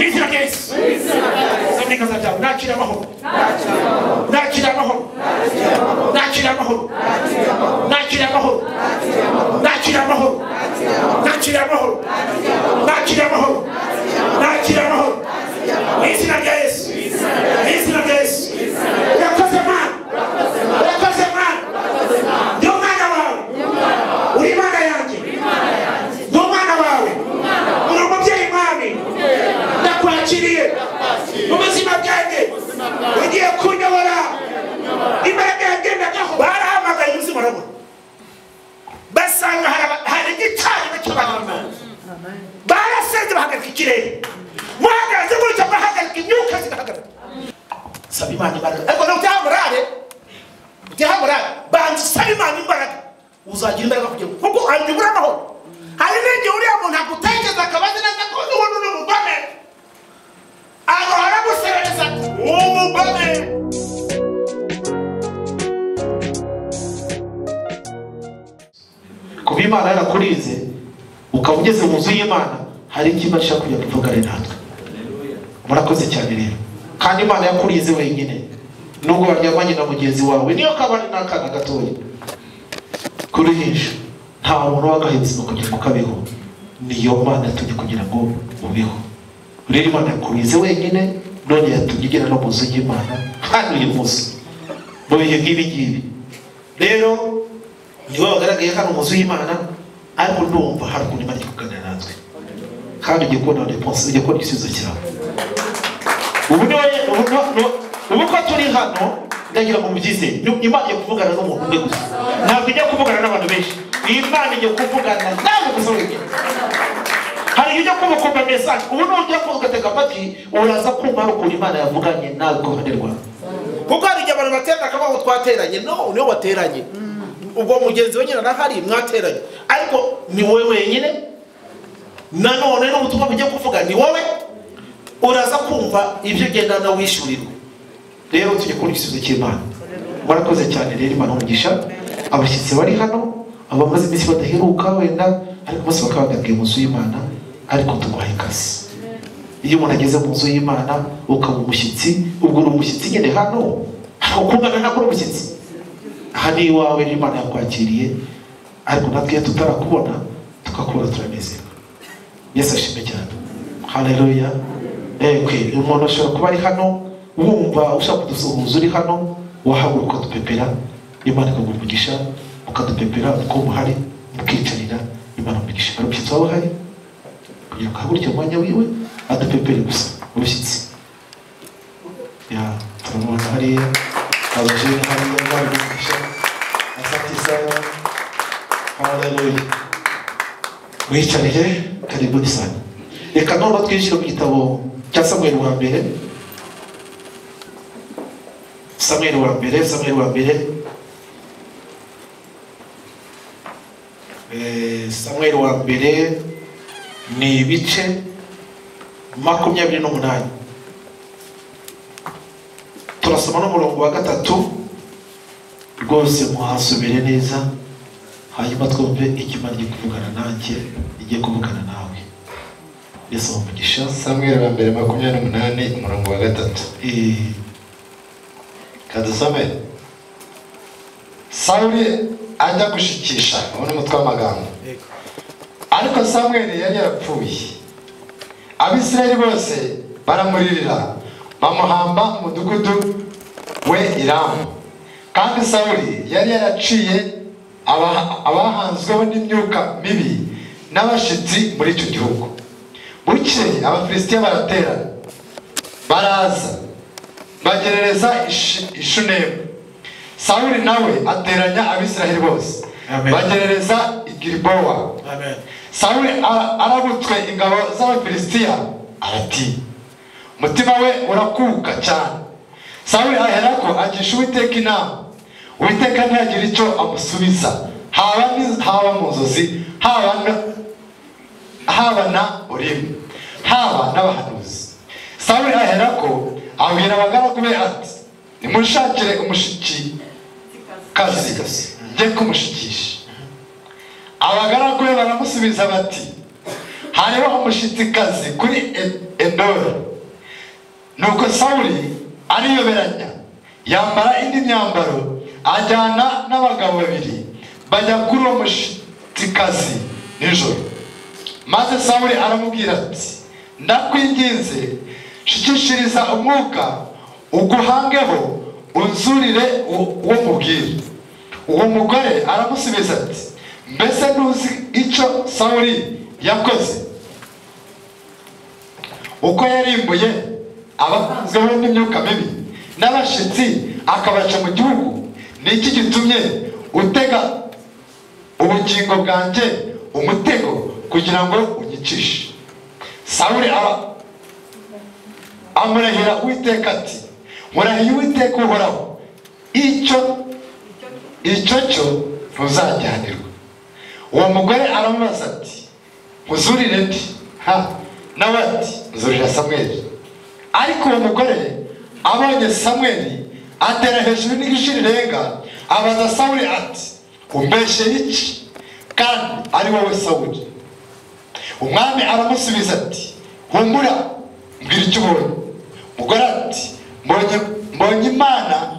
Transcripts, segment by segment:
izina rya Yesu sabika zabyabo nakira amahoro nakira amahoro nakira amahoro nakira amahoro nakira amahoro nakira amahoro nakira amahoro nakira amahoro izina rya Yesu izina rya Yesu yakoze man yakoze man yo mwana wawe uri mana yanjye yo mwana wawe uri umubyeyi mwami ndakwakiriye mu buzima bwanjye ugiye kunyobora imbaraga yagendagaho barahamagaye ubuzima urabona basanga hari igicari cy'abantu barasenze bahagarika ikirere muhagaze gutya bahagarika imyuka zigahagarika saba Imana imbaraga ariko no utahamurare banza saba Imana imbaraga uzagira imbaraga kugira ngo kuko andibura amahoro hari n'igihe uriya muntu agutekereza akabaza neza ko umuntu ni umugome agahora aguserereza umugome kuba Imana yarakurize ukaba ugeze mu nzu y'Imana hari ikintu ashaka kujya kuvugana natwe murakoze cyane rero kandi Imana yakurize wenyine nubwo baryamanye na mugenzi wawe niyo kabane n'akana gatoya kuruhisha nta muntu wagahetse kugira ngo kabeho niyo Mana yatumye kugira ngo ubeho rero Imana yakurize wenyine none yatumye igera no mu nzu y'Imana kandi uyu munsi mu bihe nk'ibi ngibi rero niwe wagaragaye hano mu nzu y'Imana ariko ndumva hari ukuntu Imana kuganira natwe kandi ugiye kubona response ugiye kubona igisubizo cyawe ubu ko turi hano ndagira ngo mubyize Imana igiye kuvugana n'umuntu umwe gusa ntabwo ijya kuvugana n'abantu benshi Imana igiye kuvugana nawe gusa wenyine hari ibyo kumva message ubu nujya kugatega amatwi uraza kumva ukuntu Imana yavuganye nawe ku ruhande rwawe kuko hari igihe abantu baterana akabaho twateranye no niyo wateranye ubwo mugenzi we nyine nahari mwateranye ariko ni wowe wenyine nanone n'ubutumwa bugiye kuvuga ni wowe uraza kumva ibyo ugenda na wishyurirwa rero tujye kuri igisubizo cy'Imana murakoze cyane rero Imana umugisha abashyitsi bari hano abamaze iminsi badaheruka wenda ariko bose bakaba bagabwiye mu nzu y'Imana ariko tuguha ikaze iyo umuntu ageze mu nzu y'Imana ukaba umushyitsi ubwo uri umushyitsi nyine hano ukungana ntabwo uri umushyitsi aha ni iwawe n'Imana yakwakiriye ariko natwe iyo tutarakubona tukakubona turanezerwa Yesu ashimwe cyane haleluya umuntu ashobora kuba ari hano wumva ushaka kudusuhuza uri hano wahaguruka dupepera Imana ikaguha umugisha ukadupepera uko muhari mukicarira Imana umugisha ari umushyitsi wawe uhari kugira ngo ahagurike mu mwanya wiwe adupepere gusa ubushyitsi turabona hariya abajene hariya bari umugisha asante sana haleluya wicarire karibuni sana reka none twinjire mu gitabo cya Samuel wa mbere Samuel wa mbere ni ibice 28 turasoma n'umurongo wa 3 rwose muhasubire neza hanyuma twumve ikimana giye kuvugana nanjye igiye kuvugana nawe Yesu umugisha Samuel wa mbere 28 umurongo wa 3 kadusome Sawuli ajya gushikisha ubone umutwe w'amagambo ariko Samuel yari yarapfuye Abisirayeli bose baramuririra bamuhamba mu mudugudu we Iramu kandi Sawuli yari yaraciye abahanzweho n'imyuka mibi n'abashitsi muri icyo gihugu bukeye Abafilisitiya baraterana baraza bagerereza Ishunemu Sawuli nawe ateranya Abisirayeli bose bagerereza Gilbowa Sawuli arabutswe ingabo z'Abafilisitiya arati umutima we urakuka cyane Sawuli aherako agisha Uwiteka inama Uwiteka ntiyagira icyo amusubiza haba mu nzozi haba na Urimu haba n'abahanuzi Sawuli aherako abwira abagaragu be ati nimushakire umushiki kazi njye kumushikisha abagaragu be baramusubiza bati hariho umushitsikazi kuri Endori. Nuko Sawuli ariyoberanya, yambara indi myambaro, ajyana n'abagabo babiri bajya kuri uwo mushitsikazi nijoro. Maze Sawuli aramubwira ati, ndakwinginze shikishiriza umwuka uguhangeho unzurire uwo mubwira. Uwo mugore aramusubiza ati, mbese ntuzi icyo Sawuli yakoze, uko yarimbuye abapanzweho n'imyuka mibi n'abashitsi akabaca mu gihugu? Niki gitumye utega ubugingo bwanjye umutego kugira ngo unyicishe? Sawuli amurahira Uwiteka ati, murahiye Uwiteka uhoraho, icyo cyo ntuzajyanirwa. Uwo mugore aramubaza ati, muzurire ndi? Nawe ati, muzurira Samweli. Ariko uwo mugore abonye Samweli atera hejuru n'ijwi rirenga, abaza Sawuli ati, umbeshe iki kandi ari wowe Sawuli? Umwami aramusubiza ati, humbura, mbwira icyo ubonye. Umugore ati, mbonye Imana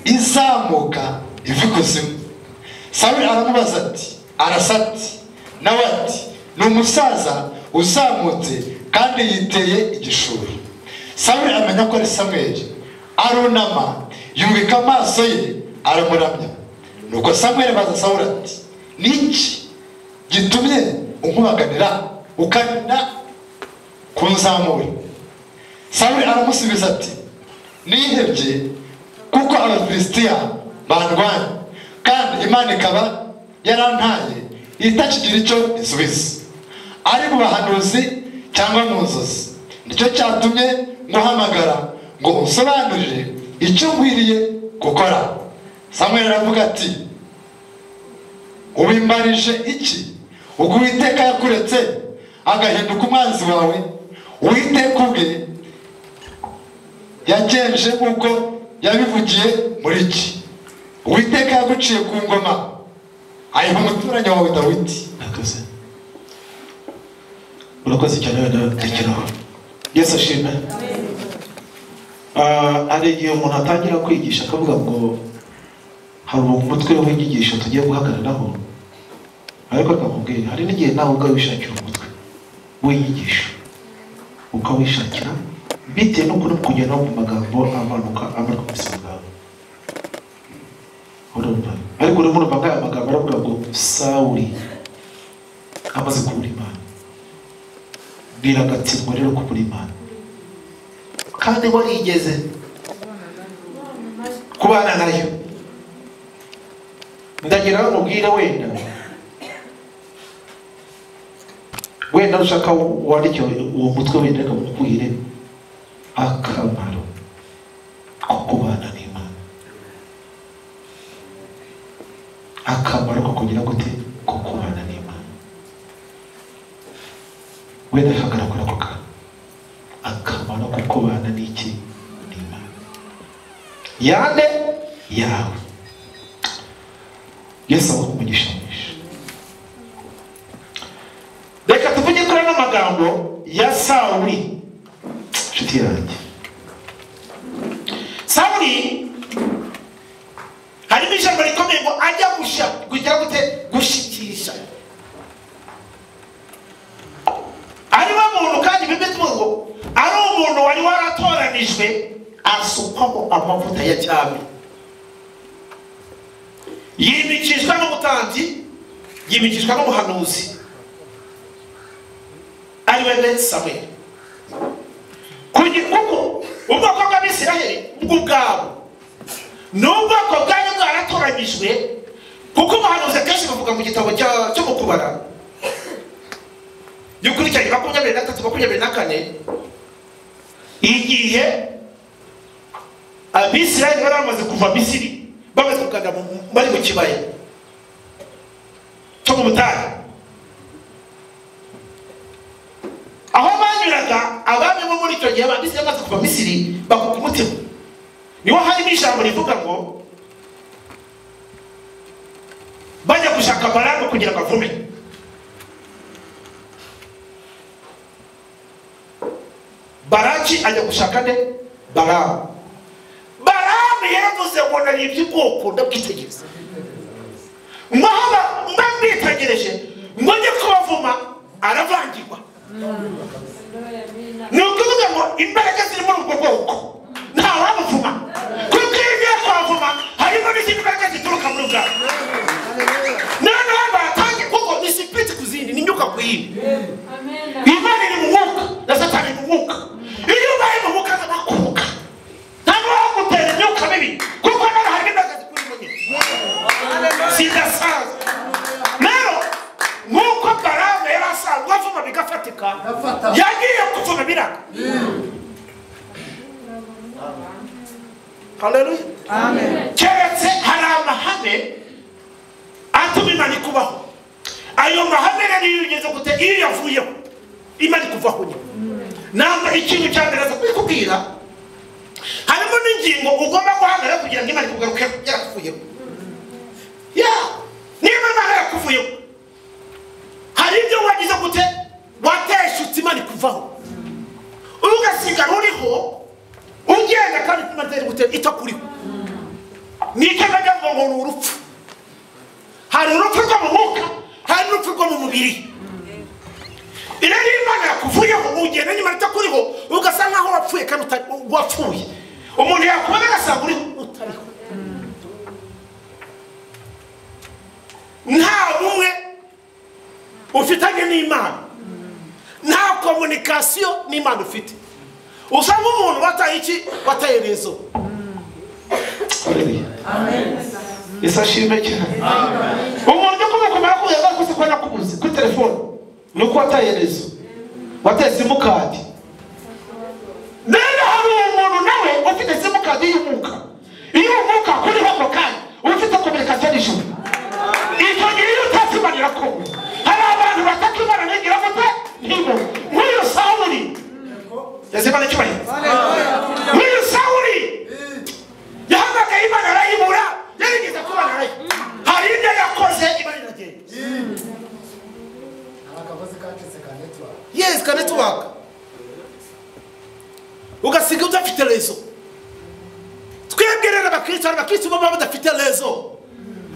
izamuka iva ikuzimu. Sawuli aramubaza ati, arasa ati? Nawe ati, ni umusaza uzamutse kandi yiteye igishura. Sawuli amenya ko ari Samweli, arunama yubika amaso ye aramuramya. Nuko Samweli abaza Sawuli ati, niki gitumye unkubaganira ukanina kunzamura? Sawuli aramusubiza ati, nihebye kuko Abafilisitiya bandwanya, kandi Imana ikaba yarantaye itakigira icyo isubiza, ari mu bahanuzi cyangwa mu nzozi. Nicyo cyatumye nguhamagara ngo unsobanurire icyo nkwiriye gukora. Samweli aravuga ati, ubimbarije iki? Ubwo Uwiteka yakuretse agahinduka umwanzi wawe? Uwiteka ubwe yagenje nk'uko yabivugiye muri iki. Uwiteka yaguciye ku ngoma, ayiha umuturanyi wawe Dawidi. Urakoze cyane wenda. Yesu ashimwe. Hari igihe umuntu atangira kwigisha akavuga ngo hari umutwe w'inyigisho tugiye guhagararaho, ariko akakubwira hari n'igihe nawe ubwawe wishakira umutwe w'inyigisho ukawishakira bitewe no kugenda mu magambo amanuka ku buzima bwawe. Ariko urimo urumva nk'aya magambo aravuga ngo Sawuli amaze kubura Imana, biragatsindwa rero kubura Imana, kandi warigeze kubana nayo. Ndagira umubwire wenda ushaka wandike uwo mutwe wenda ukamukwire akamaro ko kubana n'Imana, akamaro ko kugira gute ko kubana n'Imana. Wenda hagaragara ko akamaro ko kubana n'iki n'Imana yande yawe. Yesu akumugisha mwinshi. Reka tuvuge kuri ano magambo ya Sawuli, nshuti yanjye. Sawuli harimo ijambo rikomeye ngo ajya kugira gute gushikisha. Ari wa muntu kandi bimeze ngo ari umuntu wari waratoranijwe asukwamo amavuta ya cyami, yimikishwa n'umutambyi, yimikishwa n'umuhanuzi ari we Samweli. Kuko ubwoko bw'Abisiraheli ubwabo n'ubwoko bwanyu bwaratoranyijwe, kuko umuhanuzi akenshi bavuga mu gitabo cyo mu Kubara gikurikiranye 23-24, igihe Abisiraheli bari bamaze kuva Misiri, bamaze kugana bari mu kibaya cyo mu butayu, aho banyuraga abami bo muri icyo gihe Abisiraheli bamaze kuva Misiri bakuka umutima. Niho harimo ijambo rivuga ngo bajya gushaka Balamu kugira ngo avume. Baraki ajya gushaka nde Balamu. Balamu yaravuze ngo nari iby'ubwoko ndabwitegereza mbitegereje ngo njye kubavuma aravangirwa. Ni ukuvuga ngo imbaraga ziri muri ubwo bwoko ntawabuvuma kuko iyo ugiye kuhavuma harimo n'izindi mbaraga zituruka muri bwawe. Noneho batangiye kuko ni sipiriti ku zindi n'imyuka ku yindi. Imana iri mu mwuka na Satani mu mwuka. Iyo ubaye mu mwuka z'amakuka ntabwo wagutera imyuka mibi kuko nawe hari imbaraga zikuri mu nyine zidasanzwe. Rero nk'uko Balamu yari asanzwe avuma bigafatika yagiye kuvuma biranga. Haleluya. Amen. Keretse hari amahame atuma Imana ikubaho. Ayo mahame rero iyo ugeze gute iyo yavuyeho Imana ikuvaho nyine. Namba ikintu cya mbere zo kubwira harimo n'ingingo ugomba guhagarara kugira ngo Imana ikugaruke yarakuvuyeho. Niba Imana yarakuvuyeho hari ibyo wagize gute wateshutse Imana ikuvaho ugasigara uriho ugenda kandi Imana gute itakuriho. Nicyo bajya ngo ni urupfu. Hari urupfu rwo mu mwuka hari n'urupfu rwo mu mubiri. Iyo Imana yakuvuyeho ugenda Imana itakuriho ugasa nkaho wapfuye kandi wapfuye. Umuntu yakubona agasanga uriho utariho. Nta bumwe ufitanye n'Imana, nta komunikasiyo n'Imana ufite. Usanga umuntu wataye iki wataye rezo. Amen. Isashime cyane. Umuntu kumukoma kuyaga kuse kwa nakubuze kuri telefone nuko wataye rezo. Wataye simukadi. Nenda hari umuntu nawe ufite simukadi y'umuka. Iyo umuka kuri hako kandi ufite komunikasiyo n'ijuru. Icyo gihe utasimanira ko hari abantu batakimana n'ingira gute ntibo. Nk'uyu Sawuli yazimana cyane. Nk'uyu Sawuli yahamagaye Imana arayibura yarigeze kubana nayo. Hari ibyo yakoze Imana iragenda. Akabazo kacitse ka network. Yes, ka network. Ugasiga udafite rezo. Twebwerera abakristo baba badafite rezo.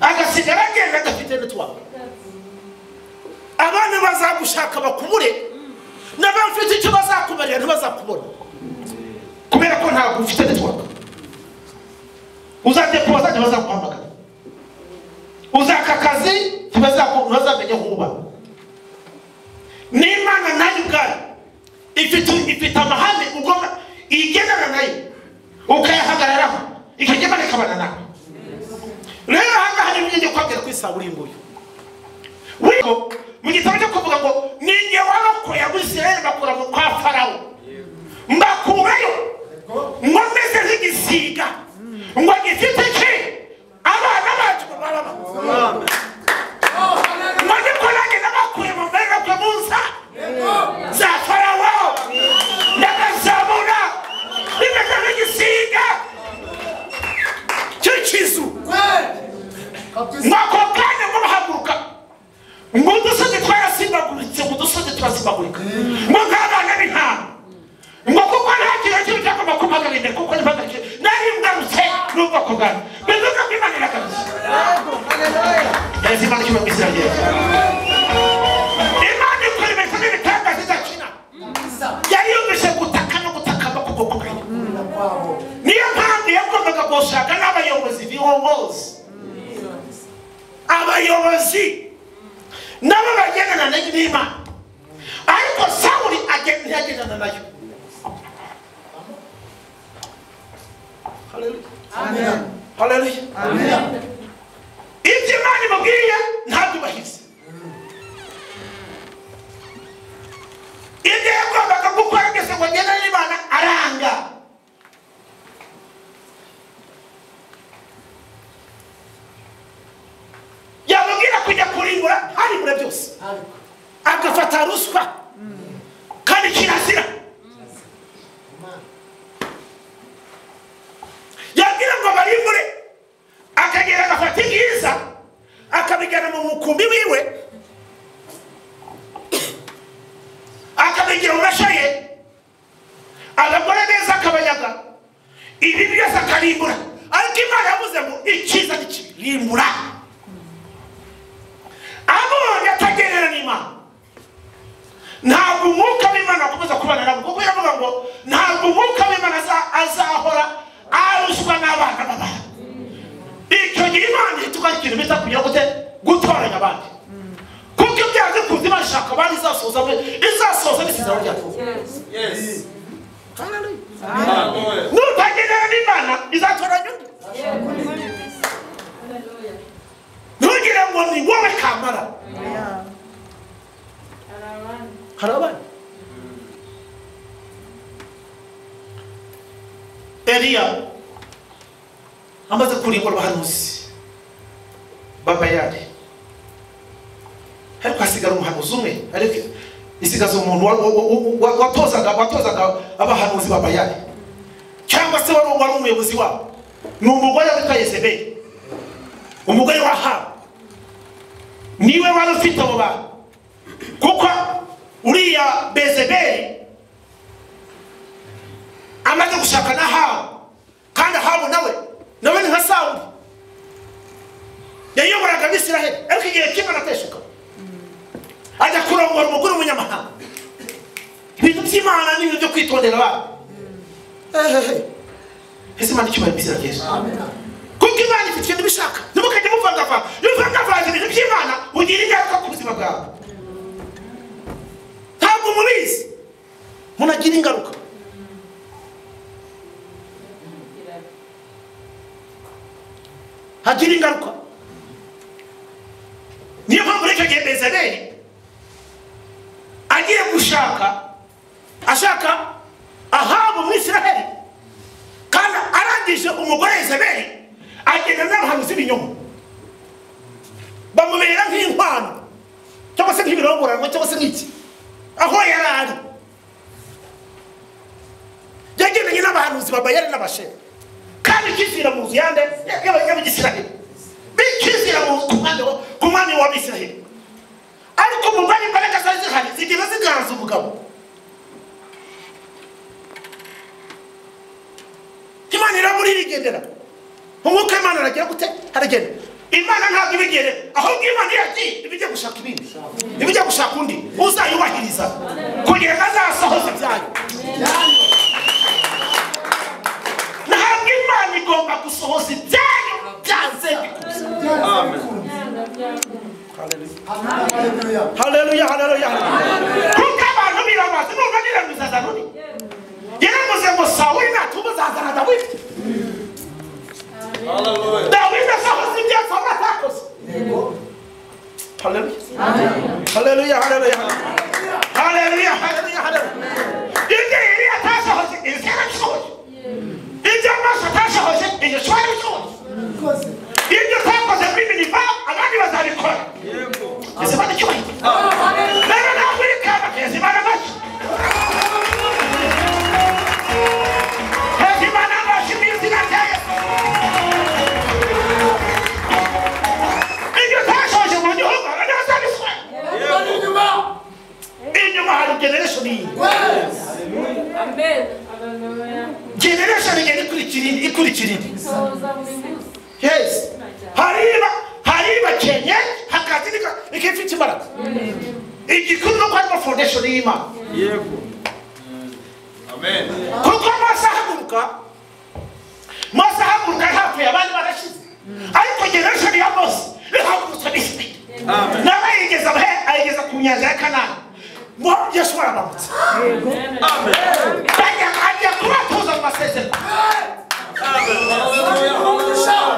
Agasigara agenda adafite network. Abana bazagushaka bakumure n'abafite icyo bazakubarira ntibazakubona kubera ko ntabwo ufite network. Uzadepoza ntibazaguhamagara. Uzakakazi ntibazamenya aho uba. N'Imana nayo ubwayo ifite amahame ugomba igendana nayo ukayahagararaho ikagenda ikabana nawe. Rero aha hari ibyo kwabwira ko Sawuli nguyu wiko mu gitabo cyo kuvuga ngo ninjye warokoye Abisirayeli bakura mu kwa Farawo mbakurayo ngo meze nk'igisiga ngo gifite iki abana bacu baba mane kolage nabakuye mu mbega kwa Musa za Farawo ndakazabura nimeze nk'igisiga cy'ikizu mwako kanya ngo bahaguruka ngo dusoze twarasimbagurutse ngo dusoze twasimagurika ngo nk'abana b'intama ngo kuko nta kintu cy'ibyo cyagomba kumpagarira kuko nimpagarike nari ngarutse n'ubwoko bwanyu bivuga ko Imana iragarutse. Imana ikiba mu Isirayeli. Imana ikora ibintu n'ibitangaza idakina. Yari yumvise gutaka no gutakamba k'ubwoko bwayo. Niyo mpamvu yagombaga gushaka n'abayobozi b'ihongozi. Abayobozi nabo bagendana n'Imana ariko Sawuli ntiyagendana nayo. Haleluya. Amen. Haleluya. Amen. Ibyo Imana imubwiye ntabyubahirize. Ibyo yagombaga gukora byose ngo agendane n'Imana aranga. Yamubwira kujya kurimbura haribura byose agafata ruswa kandi kirazira. Yabwira ngo barimbure akagera agafata ingiza akabijyana mu mukumbi wiwe akabigira mu mashaye irimbura abonye atagerera n'Imana ntabwo umwuka w'Imana akomeza kubana nabo kuko yavuga ngo ntabwo umwuka w'Imana azahora arushwa n'abana b'abantu icyo gihe Imana ituka ikintu bita kugira gute gutoranya abandi kuko ibyaje kuza Imana ishaka abandi izasoza n'isezerano ryacu yes haleluya nutagerera n'Imana izatoranya undi ntugire ngo ni wowe kamara harabana Eliya amaze kurimbura abahanuzi b'Abayali ariko hasigara umuhanuzi umwe ariko isigaza umuntu watozaga abahanuzi b'Abayali cyangwa se wari umuyobozi wabo ni umugore witwa Yezebeli umugore wa Ahabu niwe wari ufite abo bantu kuko uriya Bezebeli amaze gushaka na Ahabu kandi Ahabu nawe ni nka Sawuli yayoboraga Abisiraheli ariko igihe kimwe arateshuka ajya kurongora umugore w'umunyamahanga ibintu by'Imana n'ibintu byo kwitondera abantu ese Imana icyo baribizira Yesu kuko Imana ifite ikintu bishaka ntimukajye muvangavanga ibintu by'Imana ugira ingaruka ku buzima bwawe ntabwo mubizi munagira ingaruka hagira ingaruka niyo mpamvu muri icyo gihe Bezebeli agiye ashaka Ahabu mu Isiraheli kandi arangije umugore Yezebeli agenda n'abahanuzi b'ibinyoma bamubera nk'inkwano cyangwa se nk'ibirongorano cyangwa se nk'iki aho yari ari yagendanye n'abahanuzi b'Abayali n'Abashera kandi ikizira mu nzu yande y'Abisiraheli bikizira ku mwami w'Abisiraheli ariko mu bari imbaraga zari zihari zigira ziganza umugabo Imana iramurira igendera umwuka w'Imana aragira gute aragenda Imana ntabwo ibigere ahubwo Imana yagiye ibijya gushaka ibindi ibijya gushaka undi uzayubahiriza kugira ngo azasohoze ibyayo ntabwo Imana igomba gusohoza ibyayo byanze haleluya kuko abantu birabazi numva niramiza Dawidi yaravuze ngo Sawuli natumuzaza Dawidi Dawidi asohoza ibyo Sawuli atakoze haleluya ibyo Eliya atasohoje ibyo yarabisohoje ibyo Mose atasohoje ibyo yarabisohoje ibyo utakoze muri Niniva abandi bazabikora ese Imana icyubahiro rero ntabwo iri kaba keza Imana amashyi keza Imana amashyi mu izina rya Yesu ibyo utashoje mu gihugu abandi bazabikora inyuma hari generation iyi generation igenda ikurikira indi yes hariba Kenya hakatika ikifite imbaraga igikuru no kwa foundation y'Imana yego amen kuko Mose haguruka hafi abandi barashize ariko generation ya Mose ihagurutse n'ifite amen nawe ayigeza ku nyanja ya Kanani mo Yesu arabamutse amen ajya kubatoza mu masezerano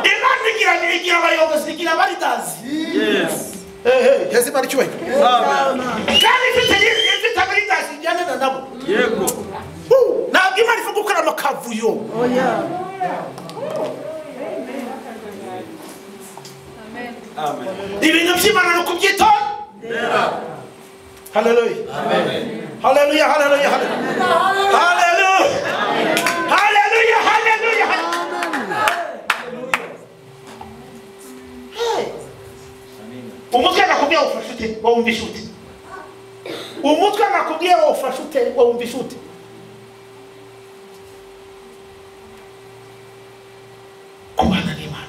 Imana igira abayobozi igira abaridazi yes hezi bari cyuwe kandi ifite abaridazi ijyana nabo yego ntabwo Imana ivuga gukora amakavuyo amen ibintu by'Imana no kubyitora haleluya umutwe nakubwiye ufashe ute wumvishe ute umutwe nakubwiye ufashe ute wumvishe ute kubana n'Imana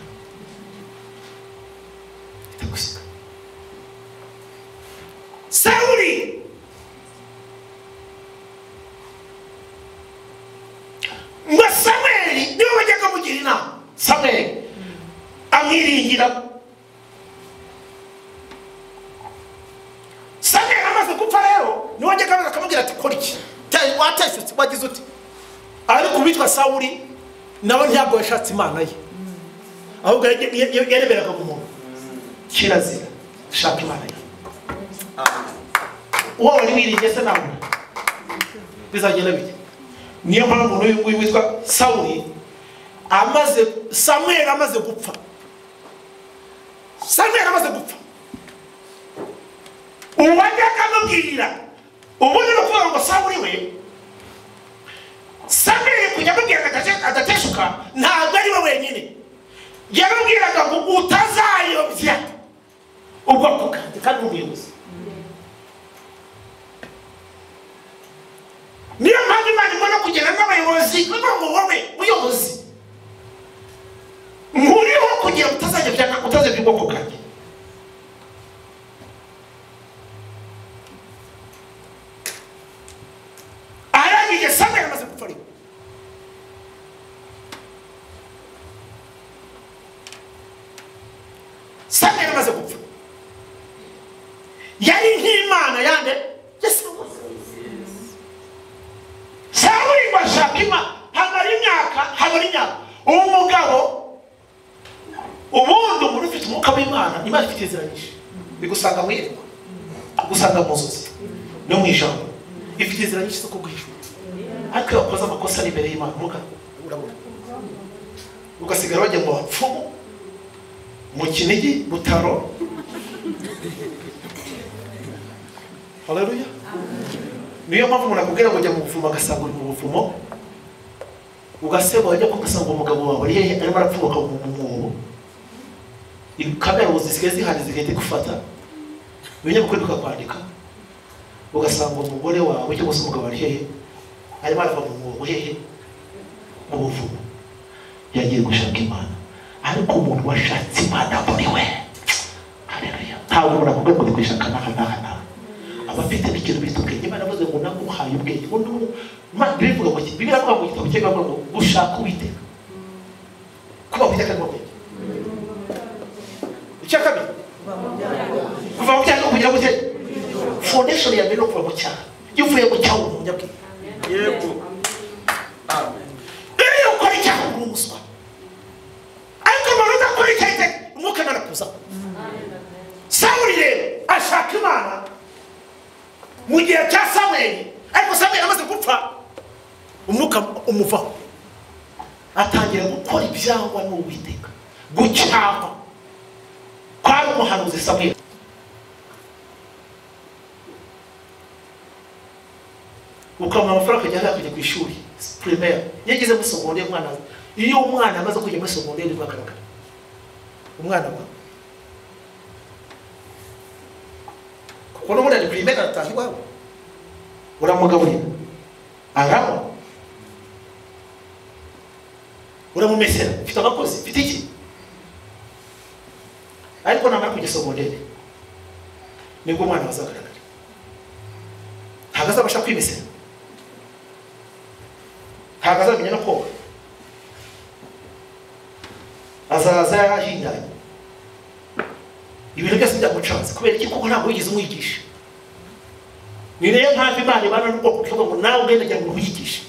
ngo Samweli niwe wajyaga mugira inama. Samweli amwiringira. Samweli amaze gupfa rero niwe wajyaga akamubwira ati kora iki wateshutse wagize uti. Ariko uwitwa Sawuli nawe ntabwo yashatse Imana ye, ahubwo yareberaga mu muntu. Kirazira shaka Imana ye. Uwo wari wiringiye se nawe bizagenda bite? Niyo mpamvu uyu nguyu witwa Sawuli Samweli amaze gupfa. Samweli amaze gupfa, uwajyaga amubwira ubundi no kuvuga ngo Sawuli we Samweli kujya amubwira adateshuka ntabwo ari we wenyine. Yaramubwiraga ngo utazayobya ubwoko bwanjye kandi umuyobozi. Niyo mpamvu Imana igomba kugenda n'abayobozi kuko ngo wowe muyobozi nkuriho kugira utazayobya ubwoko bwanjye. Arangije Samweli amaze gupfa ariko Samweli amaze gupfa yari nk'Imana yande Sawuli ngo ashaka Imana habara imyaka uwo mugabo ubundi umuntu ufite umwuka w'Imana Imana ifite iziranyishe bigusanga mu irwa gusanga mu nzozi no mu ijambo ifite iziranyishe zo kuguhishura. Ariko yakoze amakosa ari imbere y'Imana urabona ugasigara wajya mu bapfumu mu Kinigi Butaro. Haleluya. Niyo mpamvu umuntu akubwira ngo jya mu buvumo agasanga uri mu buvumo, ugaseba wajya kugasanga umugabo wawe ari hehe arimo arapfuka mu mwobo. Kamera zisigaye zihari zigahita gufata ibinyamakuru bikakwandika, ugasanga umugore wawe cyangwa se umugabo ari hehe arimo arava mu mwobo hehe mu buvumo yagiye gushaka Imana. Ariko umuntu washatse Imana muri we, haleluya, ntabwo umuntu akubwira ngo kwishaka n'aha abafite n'ikintu bita ubwenge. Imana avuze ngo naguhaye ubwenge. Imana bivuga ngo Bibiliya avuga ngo igitabo cye bavuga ngo gushaka Uwiteka kuba Uwiteka ni ubwenge. Icya kabiri kuva mu cyaha kugira ngo foundation ya mbere no kuva mu cyaha. Iyo uvuye mu cyaha uri umunyabwenge. Yego amen. Iyo ukora icyaha uri umuswa, ariko umuntu udakora icyaha umwuka Imana kuza. Sawuli rero ashaka Imana mu gihe cya Samweli, ariko Samweli amaze gupfa umwuka umuvaho atangira gukora ibyangwa n'Uwiteka, gucyaha kwari umuhanuzi Samweli. Ukamuha amafaranga akajya ku ishuri primaire, yageze muri secondaire umwana. Iyo umwana amaze kujya muri secondaire bwagaragara umwana wa kuko no muri primaire atahi wawe uramugaburira araba uramumesera ufite abakozi ufite iki. Ariko namara kujya secondaire nibwo umwana bazagaragara, ntabwo azabasha kwimesera, ntabwo azamenya no koga, azaza yahindanye ibintu byose byamucanze. Kubera iki? Kuko ntabwo wigeze umwigisha. Ni rero mpamvu Imana ibana n'ubwoko bw'uko ngo nawe ugenda jya mu kuyigisha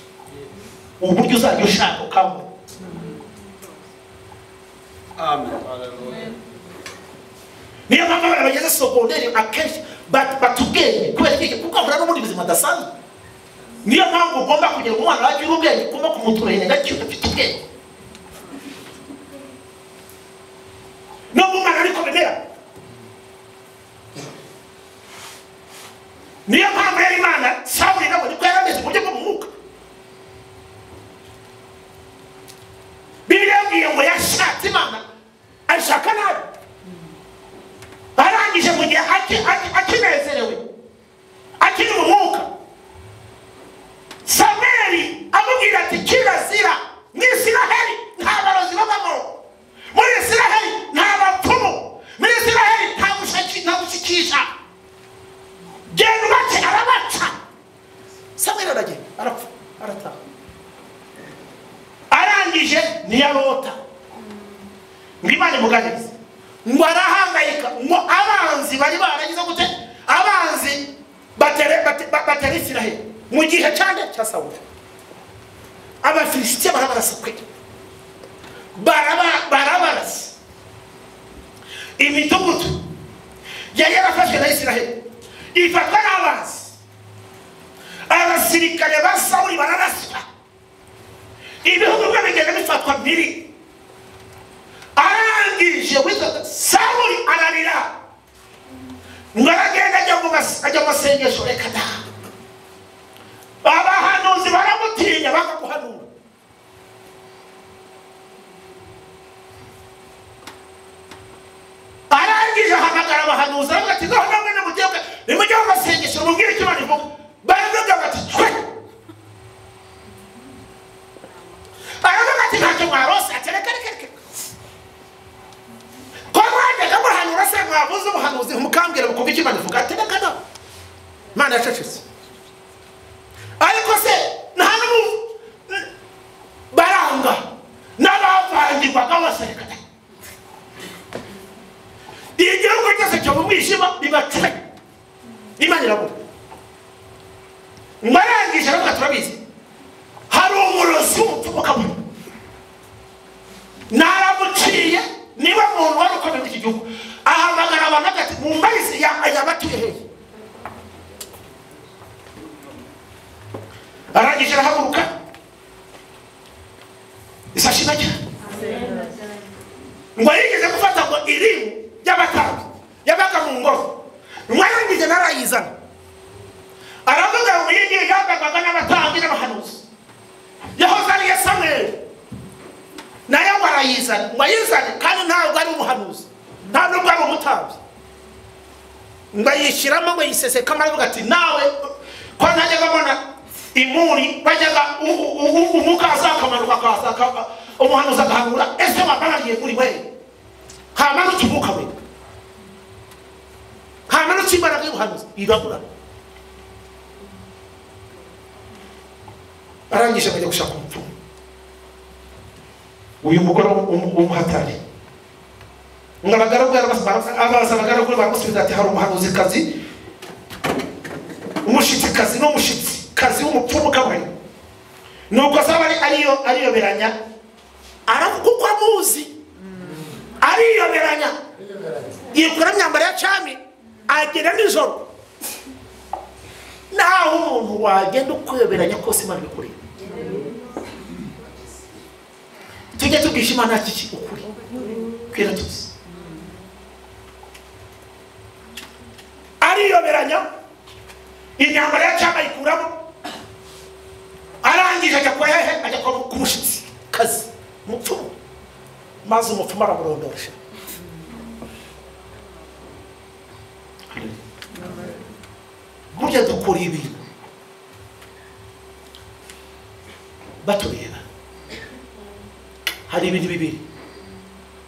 uburyo uzajya ushaka ukamwe. Amen. Niyo mpamvu abana bageze secondaire akenshi batubwenge kubera iki? Kuko ahura n'ubundi buzima adasanzwe. Niyo mpamvu ugomba kugira ngo umwana wagira ubwenge kuma kumuturanye gake ufite ubwenge. No mwana ariko bemera. Niyo mpamvu yari Imana Sawuli nawe niko yarameze buryo bwo mu mwuka. Bibiliya yabwiye ngo yashatse Imana ashaka nabi, arangije mu gihe akinezerewe akiri mu mwuka Samweli amubwira ati kirazira mu Isiraheli nta barozi babamo, muri Isiraheli nta bapfumu, muri Isiraheli nta gushikisha, genda ubace. Arabaca. Samweli aragenda arapfa arataha. arangije ntiyarota ngo Imana imuganirize ngo arahangayika ngo abanzi bari baragize gute abanzi batera Isiraheli mu gihe cyane cya Sawuli Abafilisitiya barabarasakwe barabarasa imidugudu yari yarafashwe na Isiraheli ifatwa n'abanzi abasirikare ba Sawuli bararaswa ibihugu bigenda bifatwa mpiri arangije witwa Sawuli ararira ngo aragenda ajya mu masengesho reka da abahanuzi baramutinya bakaguhanura arangije ahamagara abahanuzi aravuga ati ngaho namwe nimujye mu masengesho mubwire icyo Imana ivuga baravuga bati twe aravuga ati ntacyo mwarose ati reka ko mwajyaga muhanura se mwabuze ubuhanuzi mukambwira mukumva icyo Imana ivuga ati reka da Imana yacecetse ariko se nta n'ubu baranga n'abavangirwaga bose reka da igihugu cyose cyo mu mwijima bibacuye Imana iravuga mwarangije aravuga turabizi hari umurozi w'umupfumu kamwe naramuciye niba muntu wari ukomeye iki gihugu ahamagara abantu agati mu mbayizi yabatuye hehe arangije arahaguruka isashi nacyo ngo yigeze gufata ngo irimu y'abatambyi yabaga mu ngoro mwarangije narayizana aravuga ngo yigiye yabagwaga n'abatambyi n'abahanuzi yahoze ari Samweli nayo ngo arayizana ngo ayizane kandi ntabwo ari umuhanuzi nta nubwo ari umutambyi ngo yishyiramo ngo yisesekamo aravuga ati nawe ko ntajyaga mbona imuri bajyaga umwuka azakamanuka akazaka umuhanuzi agahanura ese wabarariye muri we hamanutse umwuka we hamanutse imbaraga y'ubuhanuzi irabura arangije akajya gushaka umupfumu uyu mugore w'umuhatari ngo abagaragu baramusubiza ati hari umuhanuzikazi umushitsikazi n'umushitsikazi w'umupfumu kabari nuko asaba ariyoberanya aravuga uko amuzi ariyoberanya yikura myambaro ya cami agenda nijoro naho umuntu wagenda ukweberanya kose Imana ibikuri tujye tubwisha Imana kiki ukuri kwira tuzi ariyoberanya imyambaro ya cami ayikuramo arangije ajya kwa hehe ajya ku mushitsi kazi umupfumu maze umupfumu aramurondosha burya dukora ibintu batureba hari ibintu bibiri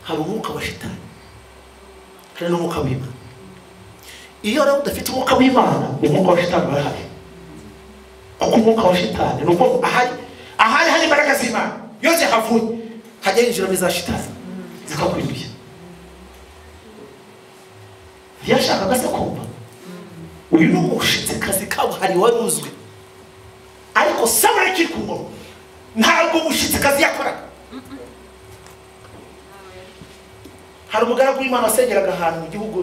hari umwuka wa shitani hari n'umwuka w'Imana iyo rero udafite umwuka w'Imana umwuka wa shitani barahari kuko umwuka wa shitani nuko ahari imbaraga z'Imana iyo zihavuye hajya yinjiramo iza shitani zikakwiruye yashakaga se kumva uyu ni umushitsikazi kabuhari wari uzwi ariko Samweli akiri ku ngoma ntabwo umushitsikazi yakoraga hari umugaragu w'Imana wasengeraga ahantu mu gihugu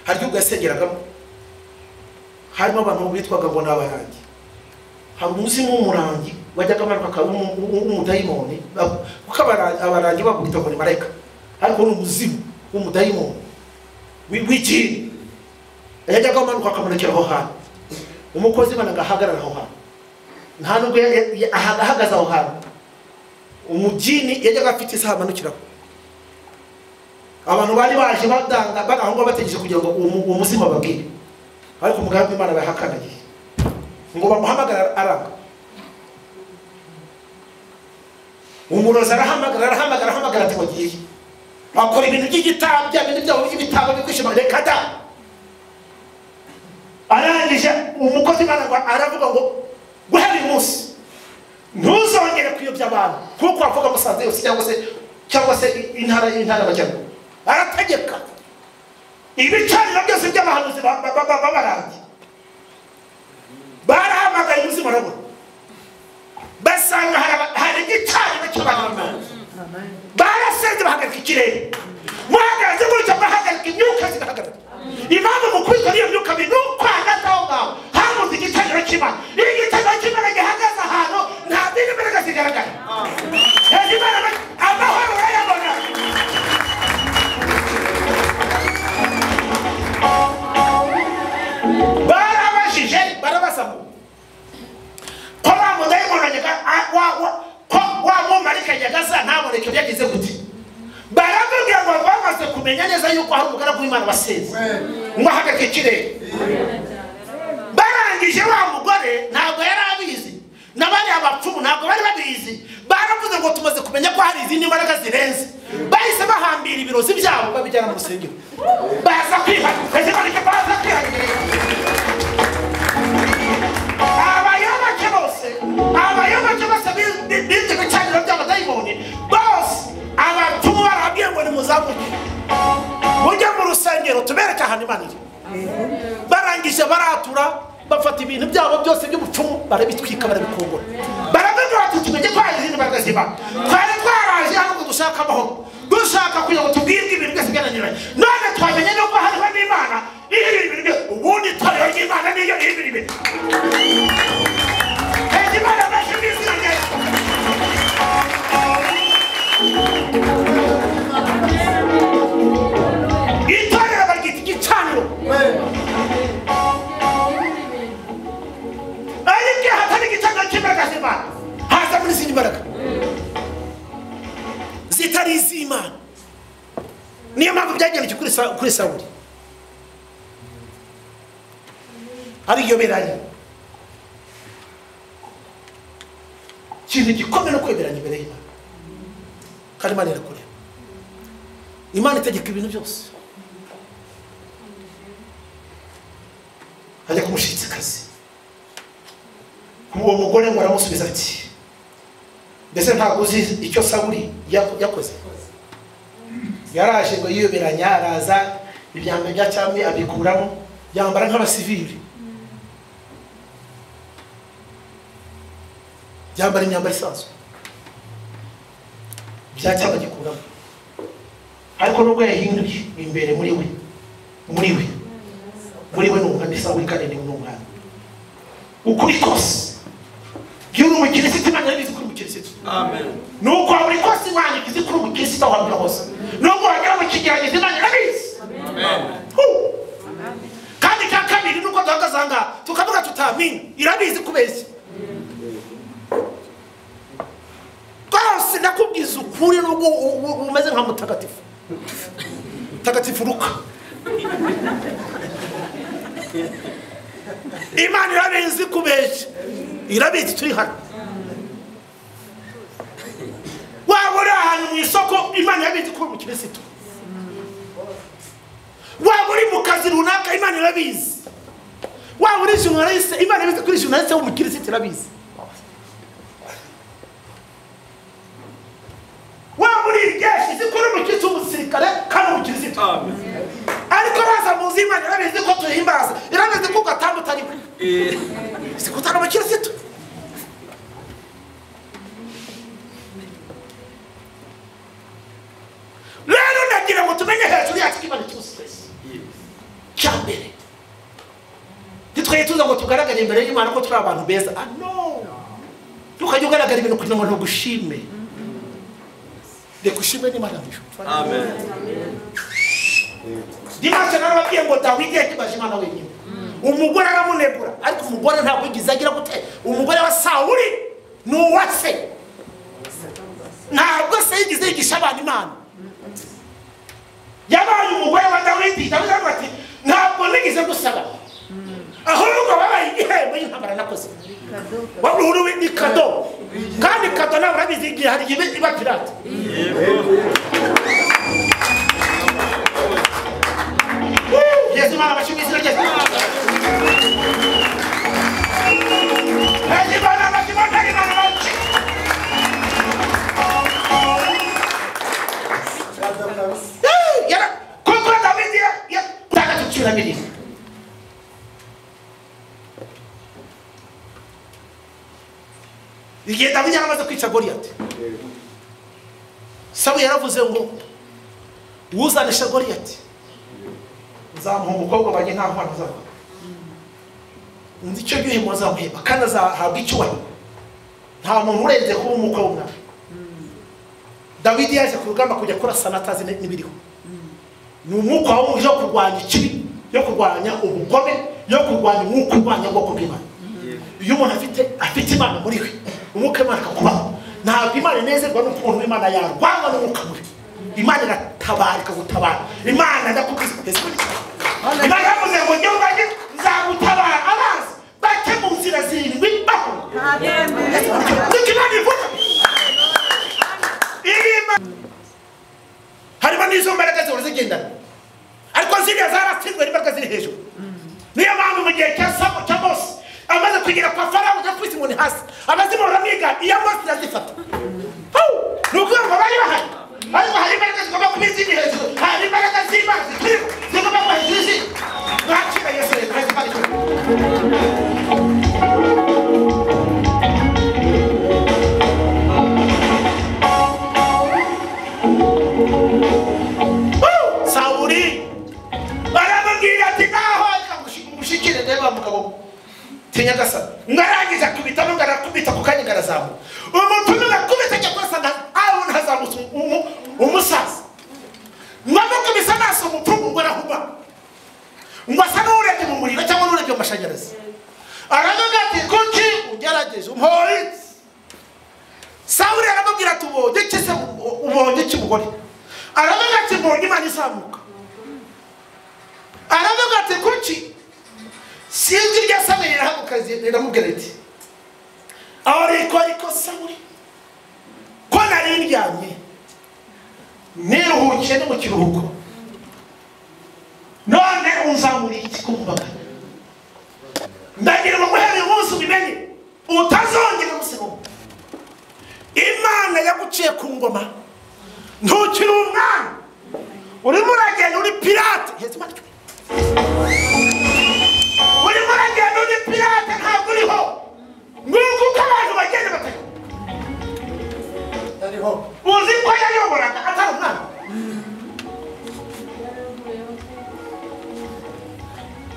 hari igihugu yasengeragamo harimo abantu bitwaga ngo n'abarangi hari umuzimu w'umurangi wajyaga amanuka w'umudayimoni kuko abarangi bagwita ngo ni marayika ariko ni umuzimu w'umudayimoni w'ikindi yajyaga amanuka akamanukira aho hantu umukozi Imana agahagarara aho hantu nta nubwo ahagaze aho hantu umujini yajyaga afite isaha amanukiraho abantu bari baje badanga bagahunga bategereje kugira ngo uwo muzima babwire ariko umugaragu w'Imana bahakanagiye ngo bamuhamagara aranga umurozi arahamagara ati wagiye bakora ibintu by'igitabo bya bintu byabo by'ibitabo bikwishima reka da arangije umukozi Imana ngo aravuga ngo guhera uyu munsi ntuzongere by'abantu kuko avuga Musanze yose cyangwa se intara y'Amajyaruguru arategeka ibicaniro byose by'abahanuzi babarangi barahamagaye ubuzima urabona basanga hari igicaniro cy'abantu barasenze bahagarika ikirere muhagaze gutya bahagarika imyuka zigahagarika impamvu mu kwitwa n'iyo myuka nuko hagati aho ngaho hamuze igicaniro cy'Imana iyo igicaniro cy'Imana gihagaze ahantu nta zindi mbaraga zigaragara amahoro urayabona barabajije barabasaba ko bamudayimoni wa mumarika yagaza ntaboneke byagize gute baramubwira ngo bamaze kumenya neza yuko hari umugaragu w'Imana wasenze ngo ahagarike ikirere barangije wa mugore ntabwo yari abizi n'abari abapfumu ntabwo bari babizi baravuze ngo tumaze kumenya ko hari izindi mbaraga zirenze bahise bahambira ibirozi byabo babijyana mu rusengero baza kwihanira baza kwihanira abayoboke bose b'ibyo bicaniro by'abadayimoni bose abapfumu barabwiye ngo nimuzamuke mujye mu rusengero tubereke ahantu Imana iri barangije baratura bafata ibintu byabo byose by'ubupfumu barabitwika barabikongora baravuga bati tumenye ko hari izindi mbaraga z'Imana twari twaraje hano ngo dushaka amahoro dushaka kugira ngo tubwirwe ibintu byose byananiranye none twamenye nuko hariho n'Imana iri ibintu ubundi itorero ry'Imana niyo iri ibintu Imana bashimize itorero bagita igicaniro ariko hatari igicaniro cy'imbaraga z'Imana haza muri izindi mbaraga zitari iz'Imana niyo mpamvu byagendekeye kuri Sawuli ariyoberanye ikintu gikomeye no kweberanya imbere y'Imana kandi Imana irakureba Imana itegeka ibintu byose ajya kumushitsikazi uwo mugore ngo aramusubiza ati mbese ntabwo uzi icyo Sawuli yakoze yaraje ngo yiyoberanya araza ibyambo bya cyamwe abikuramo yambara nk'abasivili yambara imyambaro isanzwe byacyaba gikuramo ariko nubwo yahinduye imbere muri we ni umwami Sawuli kandi ni umwami ukuri kose iyo uri umukirisitu Imana yabizi kuri umukirisitu amen nuko uri kose Imana igize kuri umukirisitu aho hambira hose nubwo wagera mu kigeragezo Imana irabizi amen kandi cya kabiri nuko duhagaze aha ngaha tukavuga tutamenya irabizi kubeshya rwose nakubwiza ukuri nubwo umeze nka mutagatifu Luka Imana irabizi kubeshya irabizi turi hano waba uri ahantu mu isoko Imana irabizi ko uri umukirisitu waba uri mu kazi runaka Imana irabizi waba uri journaliste Imana irabizi ko uri journaliste w'umukirisitu irabizi waba uri igeshi izi ko uri umukirisitu w'umusirikare kandi umukirisitu ariko baza muzi Imana irabizi ko tuhimbaza irabizi ko ugatanga utari we izi ko utari umukirisitu rero ndagira ngo tumenye hejuru yacu Imana cyose cyambere nitwaye tuza ngo tugaragare imbere y'Imana ko turi abantu beza no tukajya ugaragara ibintu kugira ngo ntugushime Kushime ni Imana mwisho amen Dimanche narababwiye ngo Dawidi yakibaje Imana wenyine umugore aramunegura ariko umugore ntabwo yigize agira gute umugore wa Sawuli nuwase ntabwo se yigize yigisha abantu Imana yabaye umugore wa Dawidi ati ntabwo nigize gusaba ahubwo babaye igihembo y'intambara nakoze waburi ni kado kandi kado nawe urabizi igihe hari iba pirate Yesu Imana bashimize Yesu Imana bashimize igihe Dawidi yaramaze kwica Goliyati, Sawuli yaravuze ngo uzanisha Goliyati nzamuha umukobwa wanjye nta ntwaro azaba. Nzi icyo gihe muzamuheba kandi azahabwa icyubahiro. Nta muntu urenze kuba umukwe w'umwami. Dawidi yaje ku rugamba kujya kurasana atazi n'ibiriho. Ni umwuka wo kurwanya ikibi, yo kurwanya ubugome, yo kurwanya umwuka urwanya ubwoko bw'Imana. Iyo umuntu afite Imana muri we, umwuka w'Imana akakubaho. Ntabwo Imana inezerwa n'ukuntu Imana yarwanywa n'umwuka mubi. Imana iratabara ikagutabara. Imana ndakubwiza Imana yavuze ngo njye ubwanjye nzagutabara amazi bake mu nzira zirindwi baho. Harimo n'izo mbaraga zihora zigendana, ariko ziriya zaratsinzwe n'imbaraga ziri hejuru. Niyo mpamvu mu gihe cya Mose amaze kugera kwa Farawo udakubise inkoni hasi, abazimu baramwiga, iya Mose irazifata. Ni ukuvuga ngo bari bahari, ariko hari imbaraga zigomba kuba izindi hejuru, hari imbaraga z'Imana zituriho zigomba kuba hejuru izindi. Mwakira Yesu Kristo kandi Sawuli baramubwira ati naho mushikire ndeba mugabo tinya gasa ngarangiza kubitamo ngarakubita ku kanya ngarazamu umuntu ngakubita cyo kwasanga aho ntazamutse umusaza mwamoko bisanaso umupungu ngarahuba ngwasa n'urebye mu muriro cyangwa n'urebye mu mashanyarazi aravuga ati kuki ugerageje umporitse. Sawuli aramubwira ati ubonye iki mugore? Aravuga ati mbonye Imana izamuka. Aravuga ati kuki sinzi rya Samweli rirahamukazi riramubwira ati ariko Sawuli ko nari ndyamye niruhukiye no mu kiruhuko none unzamuriye iki kumbaga? Ndagira ngo muhere umunsi ubimenye utazongera musemo. Imana yaguciye ku ngoma ntukiri umwana, urimo uragenda uri pirate. Urimo uragenda uri pirate ntabwo uriho. Nguko uko abantu bagenda batayo uzi ko yayoboraga atari umwana.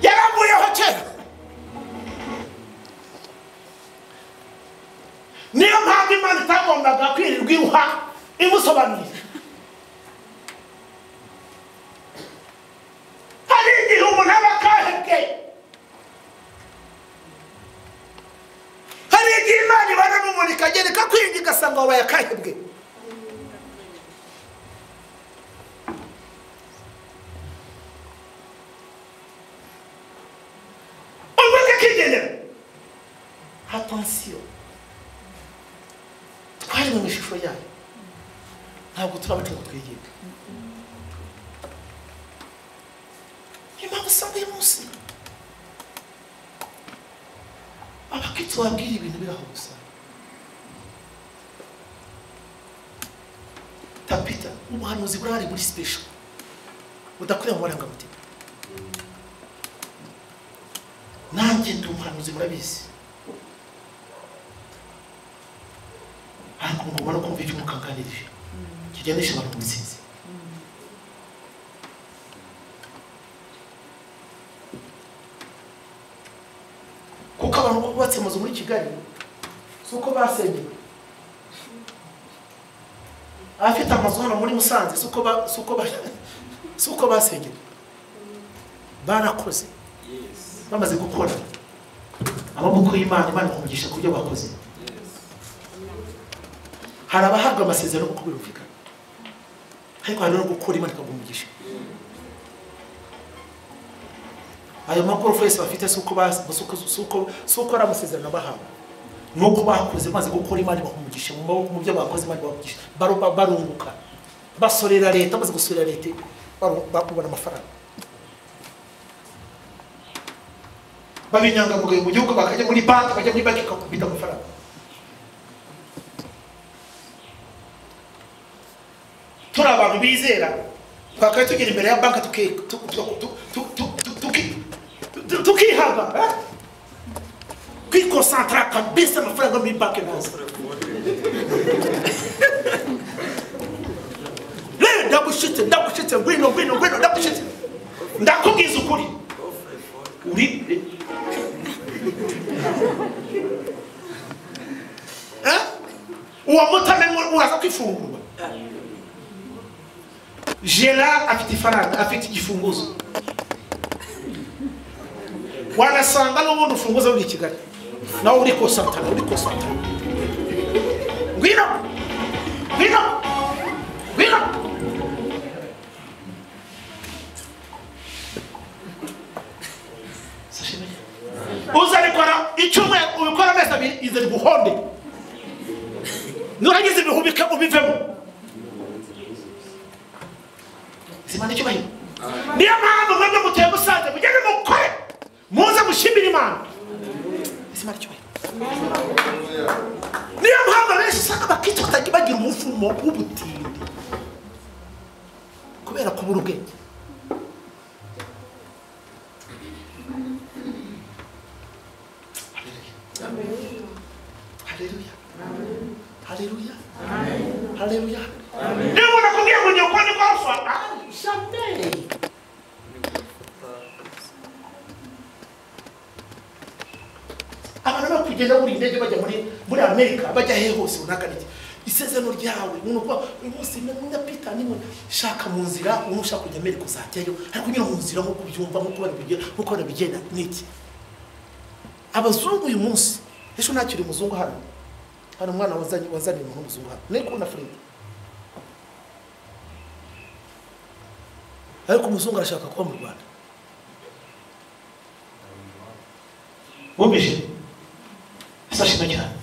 Yaravuyeho kera. Niyo mpamvu Imana itagombaga kwirirwa iruha imusobanurira. Hari igihe umuntu aba akahebwe, hari igihe Imana ibanamumurika agenda ikakwinga igasanga wabaye akahebwe. Umwuka akigendera. Attention, twari mu ishusho yayo, ntabwo turabaca ngo twigenge. Impamvu usanga uyu munsi abakristo babwira ibintu biraho gusa. Tapita umuhanuzi burari muri special udakwiriye mu marangamutima. Nanjye ndi umuhanuzi murabizi, ariko ngomba no kumva icyo mukanganirije kigendesha abantu mu bitsinzi. Kuko abantu bubatse amazu muri Kigali si uko basenye, abafite amazu hano muri Musanze si uko basenye, barakoze bamaze gukora amaboko y'Imana. Imana imugisha ku byo bakoze. Hari abahabwa amasezerano kuko birumvikana, ariko hari no gukora Imana ikagumigisha. Ayo magorofa yose bafite suko ari amasezerano bahawe, nuko bakoze maze gukora Imana ikagumigisha mu byo bakoze. Imana ikagumigisha, barunguka, basorera leta, maze gusorera leta bakubona amafaranga, babinyangamugayo mu gihugu, bakajya muri banki, bajya muri banki ikakubita amafaranga. Turi abantu bizera, twakaye tugera imbere ya banki tukihaga. kwikonsantra kabisa amafaranga muri banki nazo rero ndagushitse ngwino ndagushitse ndakubwiza ukuri uri uwo mutamenye uraza kwifungurwa Gela afite ifaranga afite igifunguzo wanasanga n'ubundi ufunguzo uri Kigali nawe uri kosantana ngwino uzarikora icyumwe ubikora neza izari guhonde nurangiza ibihubika ubivemo simana cyubahiro niyo mpamvu mwebwe muteye musanze mugende mukore muze mushimira Imana simana cyubahiro niyo mpamvu benshi usanga bakitwa bagira umufumo w'ubutindi kubera kubura ubwenge Haleluya. Niba unakubwiye ngo nyoko ni kwafa jamais. Abantu bakugenda muri indege bajya muri Amerika bajya he hose unakanike isezerano ryawe umuntu kwa umunsi ndapita nimwe shaka mu nzira unushaka kujya Amerika uzajyayo ariko nyine mu nzira nko kubyumva nko kubabigera nko nabigenda niki abazungu uyu munsi ejo nakiri muzungu hano umwana wazanye umuntu muzungu hano niko na Fred ariko umuzungu arashaka kuba mu Rwanda wumvise isashima cyane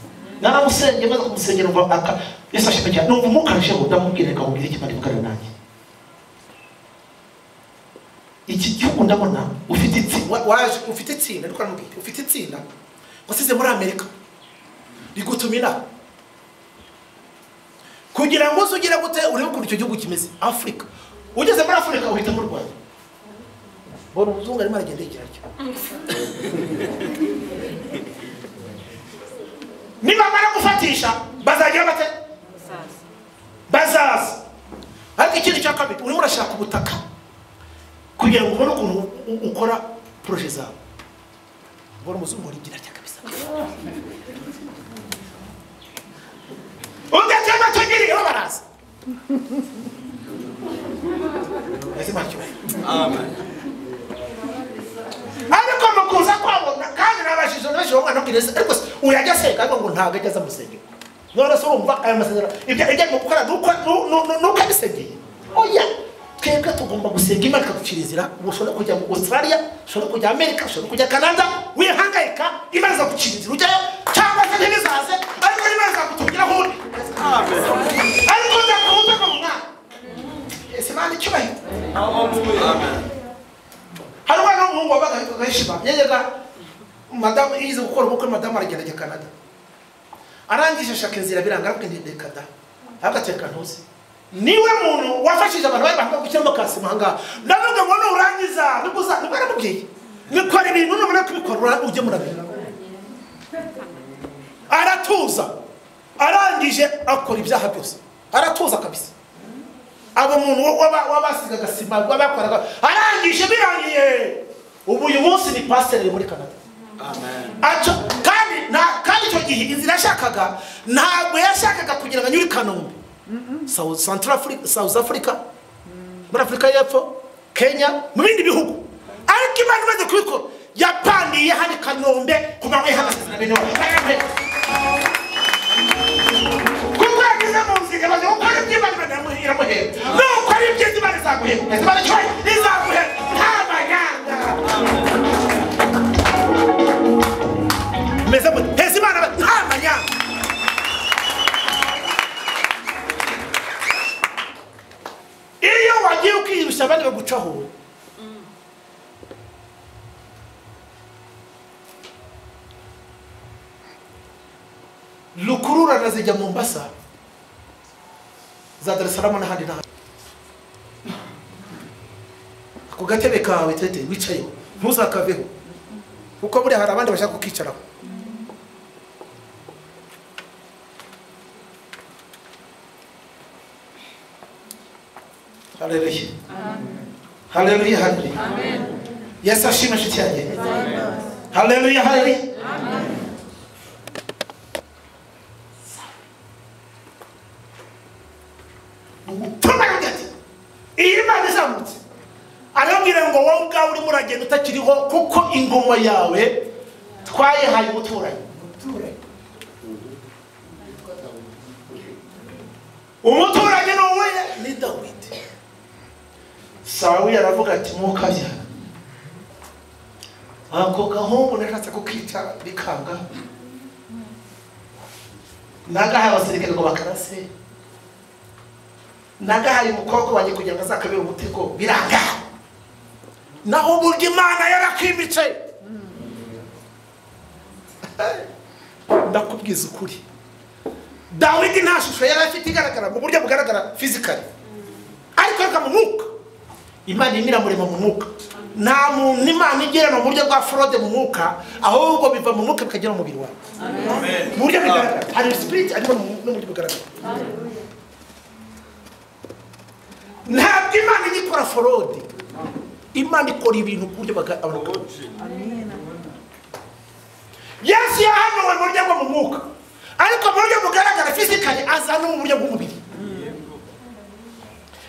naramusenge maze kumusengera ngo aka isashima cyane numva mukarashe ngo ndamubwire ka ubwire kimari bukara nanjye iki gihugu ndabona ufite itsinda ariko namubwire ufite itsinda wasize muri Amerika rigutumira kugira ngo uzugire gute urebe ko icyo gihugu kimeze Afrika ugeze muri Afrika uhita mu Rwanda bora umuzungu arimo aragenda ikiracyo niba mara gufatisha bazagira bate bazaza ariko ikindi cya kabiri urimo urashaka ubutaka kugira ngo ubone ukuntu ukora projet zawe bora umuzungu arigira cya kabisa ungatema tugiri baraza amen ariko mukuza kwabona kandi nabashije n'ejo mwana kwireza ariko uyajya seka ngo ntago ajya musenge none so umva aya masezera ibyo mu gukora nuko abisengeye oya twebwe tugomba gusenga Imana ikagucirizira ushobora kujya mu Australia ushobora kujya Amerika ushobora kujya Canada wihangayika Imana izagucirizira ujyayo cyangwa se ntibizaze ariko Imana izagutungira hundi amen ariko ndakuza ko mwana Imana icyubahiro amen hari umwana w'umuhungu wabaga gahishima yajyaga madamu yize gukora ubukwe madamu aragenda Canada arangije ashaka inzira biranga ariko ndeka da agateka ntuzi niwe muntu wafashije abantu bari banga gukiramo kasi mahanga ndavuga ngo nurangiza nikuza nibaramugiye nikora ibintu nubona kubikora uje murabira aratuza arangije akora ibyaha byose aratuza kabisa abo muntu wabasiga gasima wabakoraga arangije birangiye ubu uyu munsi ni pastor muri Canada amen acho kandi cyo gihe inzira yashakaga ntabwo yashakaga kugira ngo anyuri Kanombe South Africa muri Afrika y'Epfo Kenya mu bindi bihugu ariko Imana imaze kubikora yapandiye hano Kanombe kumanywe hagazina bino kuko yagize mu nzira baje gukora iby'Imana banamuhira muhera nuko ari ibyiza Imana izaguhera Imana cyo izaguhera nta baganga meza hezi Imana nta manyanga iyo wagiye ukiyirusha abandi bagucaho lukurura nazijya Mombasa za Dar es Salaam n'ahandi n'ahandi ku gatebe kawe tete wicayeho ntuzakaveho kuko buri hari abandi bashaka kukicaraho Haleluya. Haleluya, haleluya. Yesu ashimwe inshuti yanjye. Haleluya, haleluya. Iyi Imana izamutse arambwira ngo wowe ubwawe urimo uragenda utakiriho kuko ingoma yawe twayihaye umuturanyi. Umuturanyi ni wowe ni Dawidi. Sawuli aravuga ati mukabyara ako gahungu nashatse kukica bikanga nagahaye abasirikare ngo bakarase nagahaye umukobwa wanjye kugira ngo azakabere umutego biranga naho uburyo Imana yarakwimitse. Ndakubwiza ukuri Dawidi nta shusho yari afite igaragara mu buryo bugaragara physically ariko reka mu mwuka Imana imira murema mu mwuka. Nta muntu Imana igera mu buryo bwa fraude mu mwuka ahubwo biva mu mwuka bikagera mu mubiri wawe. Amen. Mu buryo bugaragara hari spirit ariko mu buryo bugaragara. Ntabwo Imana ikora fraude. Imana ikora ibintu ku buryo bugaragara. Amen. Yesu yahanuwe mu buryo bwo mu mwuka ariko mu buryo bugaragara physically azana mu buryo bw'umubiri.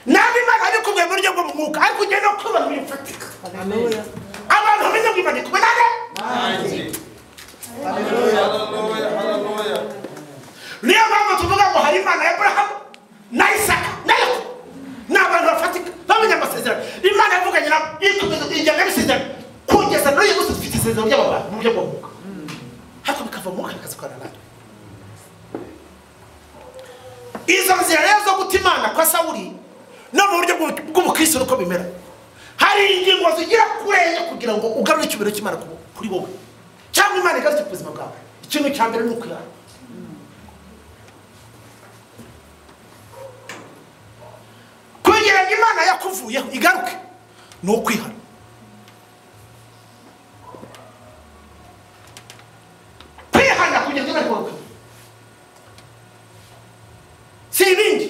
Nabi Imana ari kubwe mu buryo bwo mu mwuka ariko ugenda kuba mu bifatika. Haleluya. Abantu bamenye ko Imana ikubona nde? Haleluya. Haleluya. Niyo mpamvu tuvuga ngo hari Imana ya Abrahamu na Isaka na Yakobo. N'abantu bafatika bamenye amasezerano. Imana yavuganye na ijyana n'isezerano kugeza n'uyu munsi dufite isezerano ry'abantu mu buryo bwo mu mwuka. Hako bikava mu mwuka bikazikora nabi. Izo nzira rero zo guta Imana kwa Sawuli no mu buryo bw'ubukristo uko bimera hari ingingo zigira kurenya kugira ngo ugarure icyubiro cy'Imana kuri wowe cyangwa Imana igarure ubuzima bwawe. Ikintu cya mbere ni ukwihana. Kugira ngo Imana yakuvuyeho igaruke ni ukwihana. Kwihana kugira ngo Imana ikugaruke si ibindi,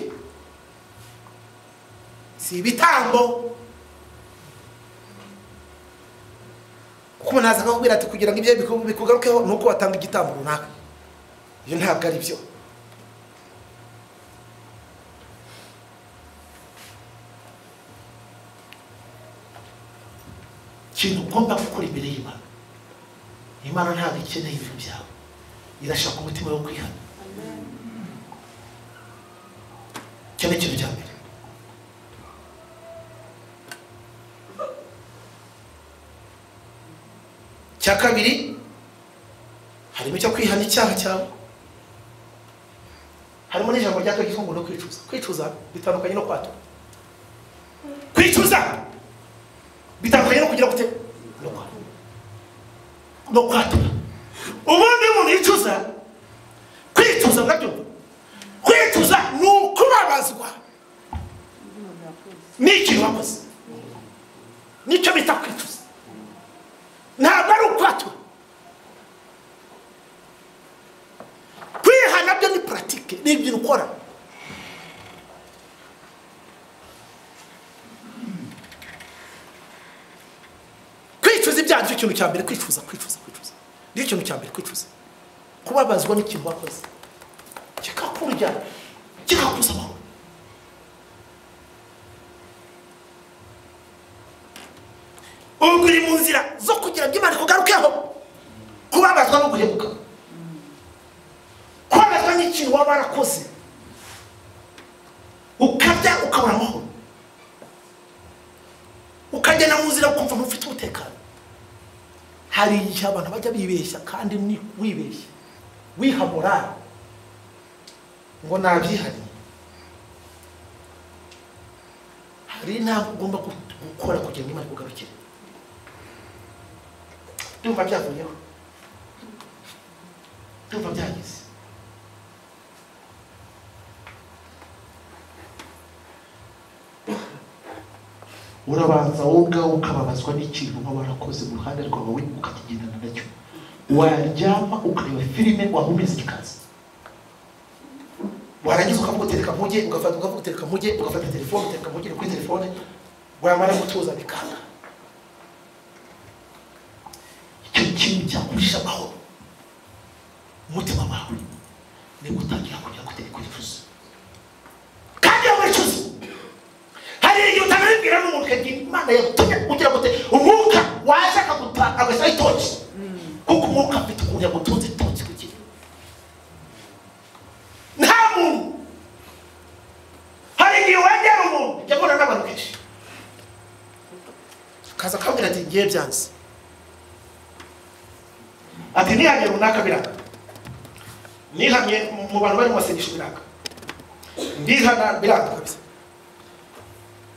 si ibitambo. Kuko naza akakubwira ati kugira ngo ibyo bikugarukeho nuko watanga igitambo runaka. Iyo ntabwo ari byo. Kintu ugomba gukora imbere y'Imana. Imana ntabwo ikeneye ibintu byawe, irashaka umutima wo kwihana. Cyane ikintu cya mbere. Cya kabiri harimo icyo kwihana icyaha cyawe. Harimo n'ijambo rya kabiri ngo no kwicuza. Kwicuza bitandukanye no kwatura. Kwicuza bitandukanye no kugira gute no kwatura. Ubundi umuntu yicuza, kwicuza nabyo kwicuza ni ukubabazwa n'icyo wakoze. Nicyo bita kwicuza, ntabwo ari ukwatura. Kwihana byo ni pratique, ni ibintu ukora. Kwicuza ibyaha nicyo kintu cya mbere. Kwicuza ni ikintu cya mbere. Kwicuza kubabazwa n'ikintu wakoze kikakurya kikakuza amahoro. Ubwo uri mu nzira zo kugira ngo Imana ikugarukeho. Kubabazwa no guhemuka, kubabazwa n'ikintu waba warakoze ukajya ukabura amahoro, ukagenda mu nzira ukumva ntufite umutekano. Hari igihe abantu bajya bibeshya kandi ni wibeshya wihamura ngo nabyihariye. Hari intambwe ugomba gukora kugira ngo Imana ikugarukire. Ndumva byavuyeho, ndumva byagize. Urabanza wowe ubwawe ukababazwa n'ikintu uba warakoze mu ruhande rwawe ukakigendana nacyo. Waryama ukareba filime wahumeza ikaze, warangiza ukavuga utereka mujye ugafata utereka mujye ugafata telefone utereka mujye kuri telefone wamara gutuza bikanga icyo kintu cyakurisha amahoro umutima wawe ni gutangira kujya kwicuza kandi wicuza hari igihe utanabibwira n'umuntu kagira Imana yagutumye kugira ngo umwuka waje akagutaka agashyira itoki kuko umwuka afite ukuntu yagutunze itoki kugira nta muntu hari igihe wagera umuntu yabona n'abantu benshi kaza akabwira ati ngiye byanze ati nihanye runaka biranga nihanye mu bantu bari mu masengesho biranga ndihana biranga kabisa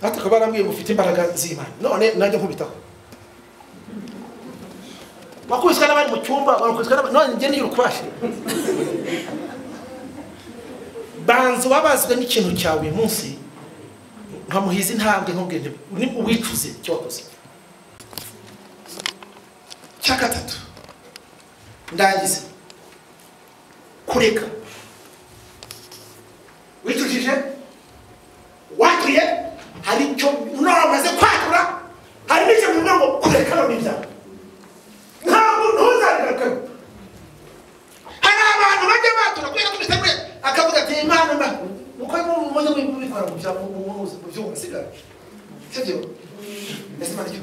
hata kabara mbwiye mufite imbaraga z'Imana none nanjye nkubitaho bakubiswa n'abari mu cyumba bakubiswa none ngiye niyo ukwashe banzu babazwe n'ikintu cyawe uyu munsi nkamuhiza intambwe nkubwire ni uwicuze icyo wakoze cya gatatu ndangize kureka wicujije watuye hari icyo unamaze kwatura hari n'icyo bivuga ngo kureka no n'ibyaha ntabwo ntuzareka hari abantu bajya batura kubera kubitegure akavuga ati Imana mba uko mujye kubikora mu byaha mu byuma sigara sibyo ese Imana cyo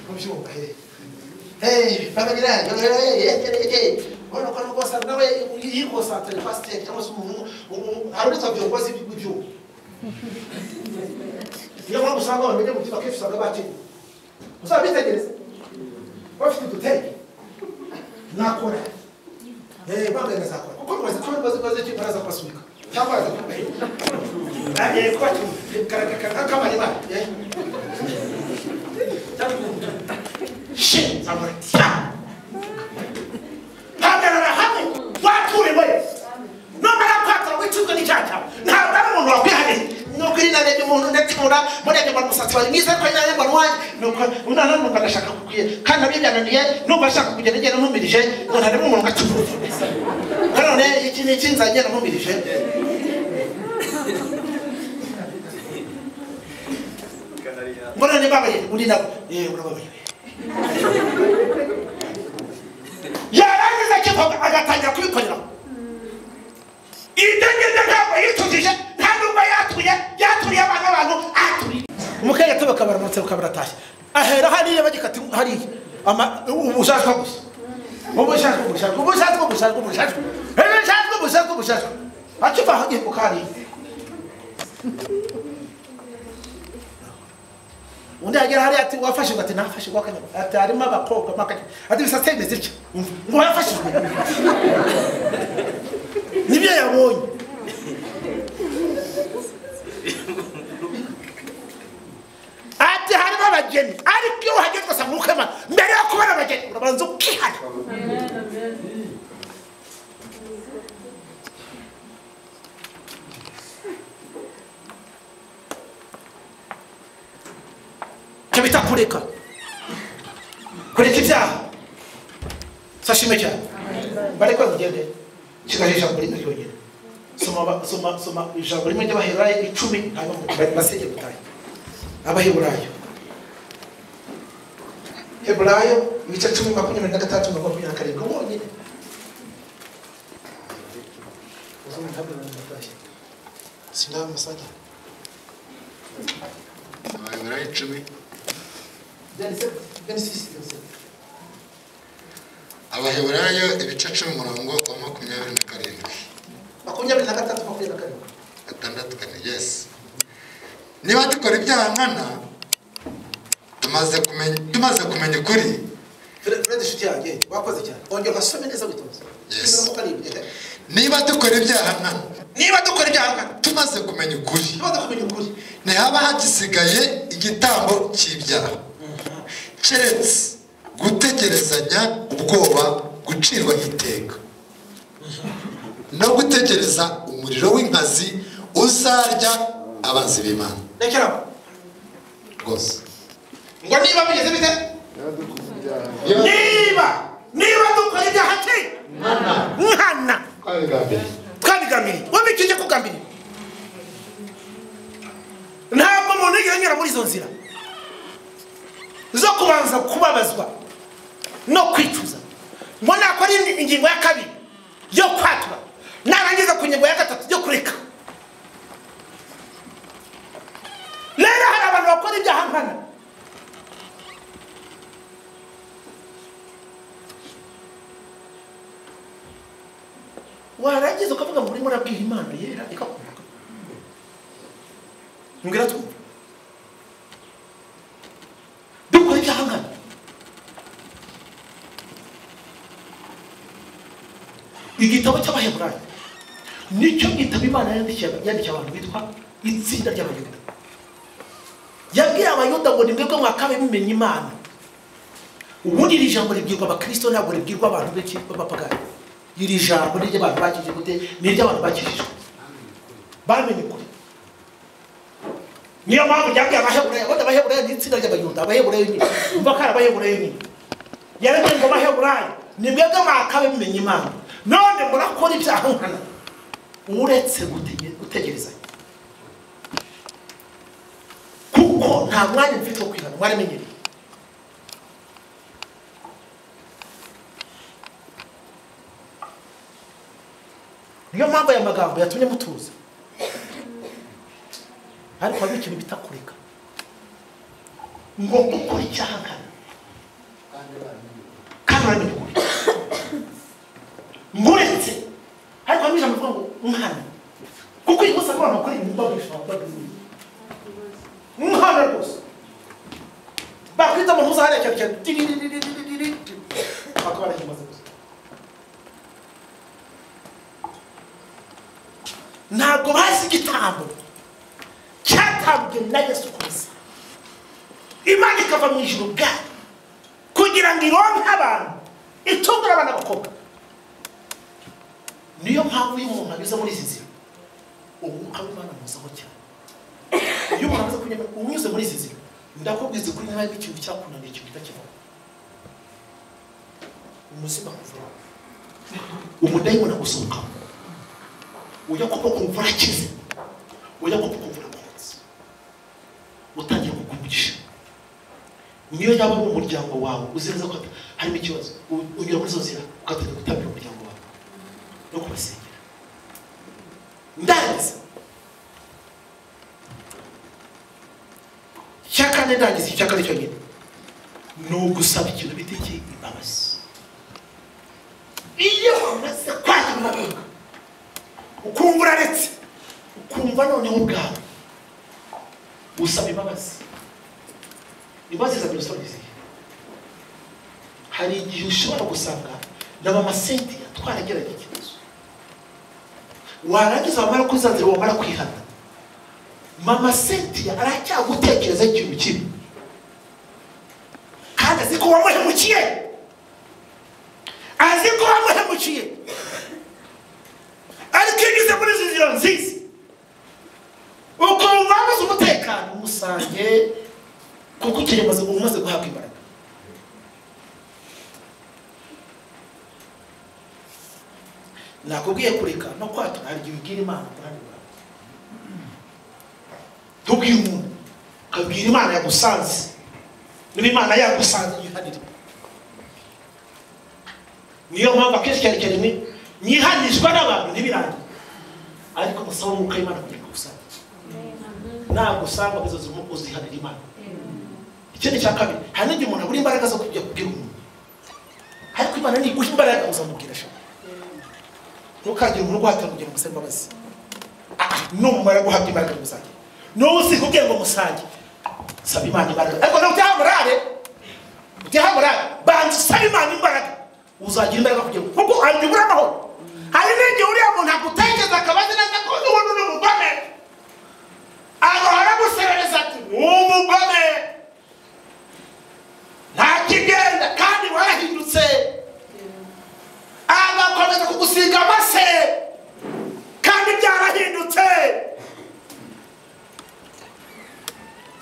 mu byuma babagira ubona ko rwose nawe yikosantere pasiteri cyangwa se umuntu hari utabyo rwose ibyuma niyo mpamvu usanga abantu bajya mu byuma kenshi usanga bakiri uzabitegereza bafite udutege nakora bambaye nazakora kuko maze cyo baraza kwasunika cyangwa baraza kwambaye kuba kamarima shit samara hagarara hamwe wature moye nomara kwatara wicuzwe n'icyaha ntabwo ari umuntu wakwihane nuko iri nane umuntu ndatimura murege mu musatsi wawe mwiza ko nane ngo nwanjye nuko unana nuko ndashaka kukwiye kandi nabyo byananiye nuko ashaka kugenda ngenda ntumirije ngo ntarimo umuntu gatumura none iki ni kinzanye ntumirije mbona ni babaye uri nabo urababaye yarangiza kivuga agatangira kubikorera idegede ntabwo yitujije nta nubwo yaturiye abantu aturiye umukanya tuba kabaramutse ukabaratashye ahera hariya bagikati hariya ubushashwa gusa ubushashwa akiva hagiye kukari undi agera hariya ati wafashijwe ati nafashijwe akanya ati harimo abakobwa makanya ati bisatse imeze iki ngo wafashijwe nibyo yabonye ati harimo abageni ariko iyo uhageze gusa mukema mbere yo kubona abageni urabanza ukihana bita kureka ibyaha sashime cyane bareko ngende kigajisha muri yonyine soma ijambo rimwe ry'Abaheburayo 10 hanyuma basege gutaye Abaheburayo Heburayo ibice 10:23 no 27 wonyine uzuma ntabwo natashye sinda masaje Abaheburayo 10 Abaheburayo ibice 10 umurongo wa 27 yes. Niba dukora ibyaha nkana tumaze kumenya ukuri Fred shuti yanjye wakoze cyane ongera basome neza witonze yes. Niba dukora ibyaha nkana tumaze kumenya ukuri ntihaba hagisigaye igitambo cy'ibyaha keretse gutegerezanya ubwoba gucirwa iteka no gutegereza umuriro w'inkazi uzarya abanzi b'Imana rekera rwose ngo niba bigeze bite niba dukora ibyaha nkana babigambiriye wabikije kugambiriye ntabwo umuntu yigeze anyura muri izo nzira zo kubanza kubabazwa no kwicuza ngo nakora ingingo ya kabiri yo kwatura narangiza ku ngingo ya gatatu yo kureka rero hari abantu bakora ibyaha nkana warangiza ukavuga ngo urimo urabwira Imana yera ikakumva mbwira twumva dukora ibyaha nkana igitabo cy'Abaheburayo nicyo gitabo Imana yandikiye abantu bitwa itsinda ry'Abayuda yabwiye Abayuda ngo nimwebwe mwakabe mumenye Imana ubundi iri jambo ribwirwa abakristo ntabwo ribwirwa abantu b'iki b'abapagani iri jambo ry'abantu bakije gute n'iry'abantu bakijijwe bamenye kuri niyo mpamvu ryabwiye Abaheburayo n'itsinda ry'Abayuda Abaheburayo nyine umva ko ari Abaheburayo nyine yarabwiye ngo Abaheburayo nimwebwe mwakabe mumenye Imana none murakora ibyaha nkana uretse gutegereza kuko nta mwanya mfite wo kwihana mwarimenyereye niyo mpamvu aya magambo yatumye mutuza ariko hari ikintu bita kureka ngo gukora icyaha nkana kandi uramenye ukuri nguretse ariko hamije amavuga ngo nkana kuko iyi gusa abantu bakora ibintu babisha nkana rwose bakwita mu muza hariya cyane bakaba barahimaze gusa ntabwo bazi igitambo cyatambwe na Yesu Kristo Imana ikava mu ijuru bwayo kugira ngo ironke abantu itungura abana bakobwa niyo mpamvu iyo umuntu abiza muri izi nzira umwuka w'Imana muzaho cyane iyo umuntu abiza kunyura unyuze muri izi nzira ndakubwiza kuri nkaho ikintu cyakunaniye ikintu kitakivamo umuzimu akuvura umudayimoni agusohoka ujya kuko kumva urakize ujya kuko kumva urakomeza utangiye kukuvugisha niyo yaba ari umuryango wawe uzi neza ko harimo ikibazo unyura muri izo nzira ugatangira gutambira umuryango wawe no kubasengera ndangiza cyakane ndangiza icyakane cyo nyine ni ugusaba ikintu bita imbabazi iyo umaze kwakira amabuga ukumva uraretse ukumva noneho ubwawe usaba imbabazi imbabazi za birusobizi hari igihe ushobora gusanga na mama Cynthia twarageranye ikibazo warangiza wamara kuzanzira wamara kwihana mama Cynthia aracyagutekereza ikintu kibi kandi azi ko wamuhemukiye ariko iyo muri izi nzira nziza ukumva amaze umutekano umusange kuko ukiri umaze guhabwa imbaraga nakubwiye kureka no kwatura hari igihe ubwira Imana kurani bwawe tubwire umuntu ukabwira Imana yagusanze niba Imana yagusanze yihanire niyo mpamvu akenshi cyane cyane nyihanishwa n'abantu ntibirangiye ariko musaba umwuka w'Imana kugira ngo usanga ntabwo usanga bizo uzihanira Imana ikindi cya kabiri hari n'igihe umuntu abura imbaraga zo kujya kubwira umuntu ariko Imana niguha imbaraga uzamubwira sha ntukagire umuntu guhatira kugira ngo usaba imbabazi numara guhabwa imbaraga gusange n'ubu si kubwira ngo musange saba Imana imbaraga ariko nawe utahamurare banza usaba Imana imbaraga uzagira imbaraga kugira ngo kuko andibura amahoro hari n'igihe uriya muntu agutekereza akabaza neza ko umuntu ni umugome agahora aguserereza ati umugome nta kigenda kandi warahindutse agakomeza kugusiga amase kandi byarahindutse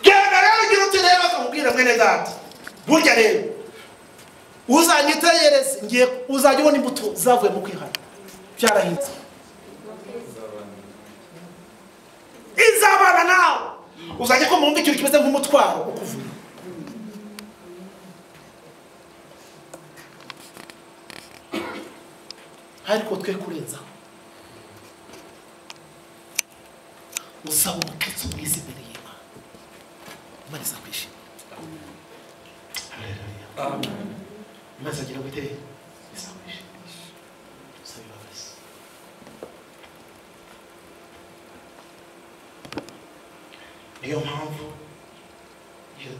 genda rero ugira uti rero akamubwira mwene data burya rero uzanyitegereze ngiye uzajya ubona imbuto zavuye mu kwihana byarahindutse uzajya ko mu mbi ikintu kimeze nk'umutwaro ukuvuna. ariko twe kurenza usaba umukristo mwiza imbere y'Imana, Imana izakwishima. Haleluya. Amen. Imana izagira gute? Izakwishima. Usaba imbabazi. Niyo mpamvu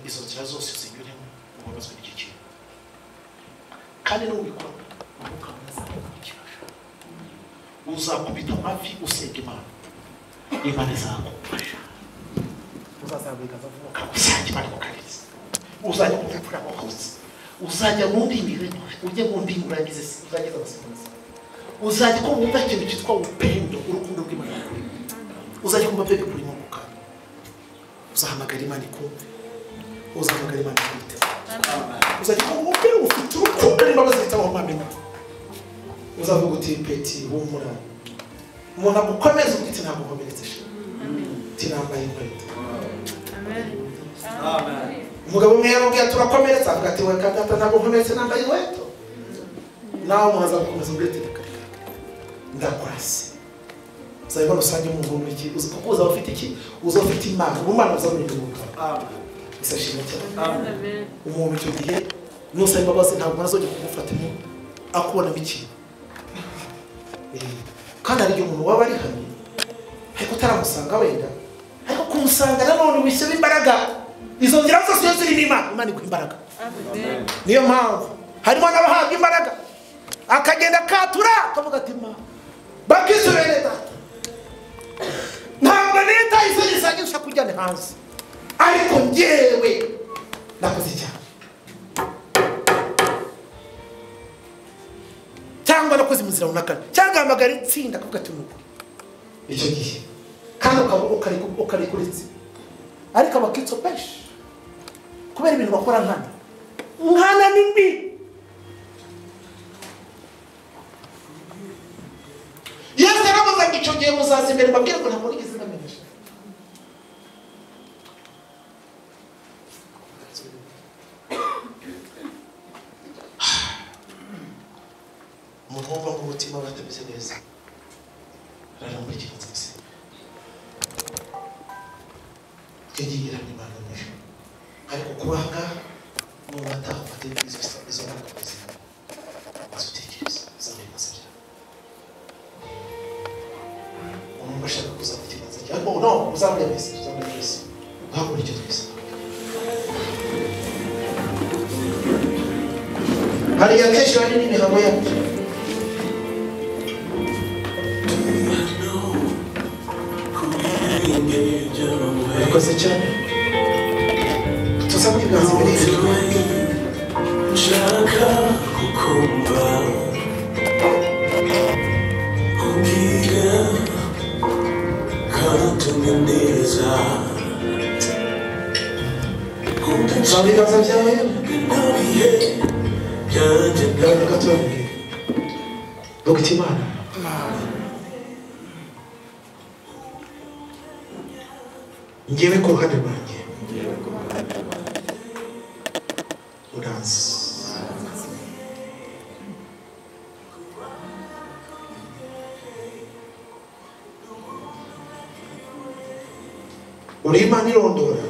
izo nzira zose zinyuremo ubonazwe n'iki kintu, kandi n'ubikora ukabona zakukurikirasha, uzakubita amavi usenga Imana, Imana izagufasha. Uzazabika zavuka usanga Imana mukariza, uzajya kuvura abakozi, uzajya mu ndimire, ujye mu ndingurangize, uzageza abasifuzi, uzajya ko wumva ikintu cyitwa upendo, urukundo rw'Imana, uzajya kumva bebe kuri muka, uzahamagara Imana ikumve, uzahamagara Imana ikwite, uzajya kumva ufite urukundo n'imbabazi zitabaho mpamenya, uzavuga uti peti humura, umuntu agukomeza uti ntabwo nkomeretse tinambaye inkweto. Amen. Umugabo umwe yamubwiye turakomeretsa, avuga ati we kadata ntabwo nkomeretse nambaye inkweto. Nawe umuhaza gukomeza ubwete reka ndakwase. Uzabona usange mu ngombe iki, kuko uzaba ufite iki, uzaba ufite Imana, umwana uzabona inyungu. Amen. Isashimwe cyane. Amen. Umuntu icyo gihe nusaba imbabazi ntabwo nazojya kugufata mu akubona biki. Kandi ari umuntu waba ari hamwe ariko utaramusanga wenda, ariko kumusanga nanone wishyura imbaraga, izo nzira zose zirimo Imana, Imana iguha imbaraga. Amen. Niyo mpamvu harimo n'abahabwa imbaraga akagenda katura akavuga ati ma bakisubire data, ntabwo leta izagisha kujyana hanze, ariko njyewe nakoze cyane cyangwa nakoze muzira runaka cyangwa amagara itsinda akavuga ati nuko icyo gihe kandi ukarikuritse, ariko abakitso benshi kubera ibintu bakora nkana ni mbi. Yesu yaravuze ngo icyo gihe muzaza imbere mbabwire ngo ntabwo nigeze namenyesha. Umuntu wumva mu mutima batameze neza ararambura ikiganza gusa, yagiye Imana nyinshi, ariko kubanga umuntu atafate izo nama zizima azutekereza uzamenya masabya umuntu bashaka kuza ku kiganza cyawe, ariko no uzamenya Yesu, uzamenya Yesu ntabwo icyo twese hari yakeje hari n'imihango yacu. Murakoze cyane, tuza mu kiganza imbere y'Imana. Nshaka kukumva umbwira kandi ungeneza mu biganza byawe garuka tubabwire dogita Imana njyewe ku ruhande rwanjye urazi, uri Imana irondora,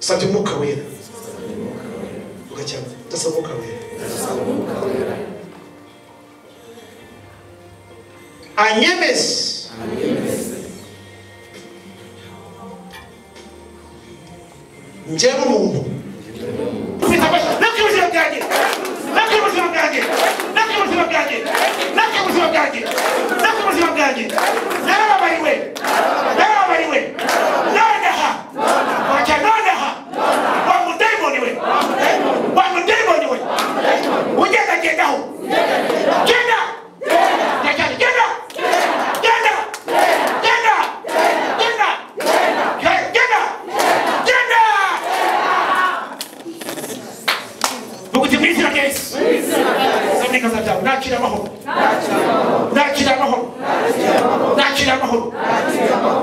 usabye umwuka wera ugacyana udasaba umwuka wera anyemeze njyewe umuntu nakibuzima bwanjye nakibuzima bwanjye nakibuzima bwanjye nakibuzima bwanjye nakibuzima bwanjye narababariwe narababariwe nonaha wacha nonaha wa mudemoni we wa mudemoni we ugenda gendaho genda genda genda genda genda genda genda genda Buguti mwizina nakira amahoro nakira amahoro nakira amahoro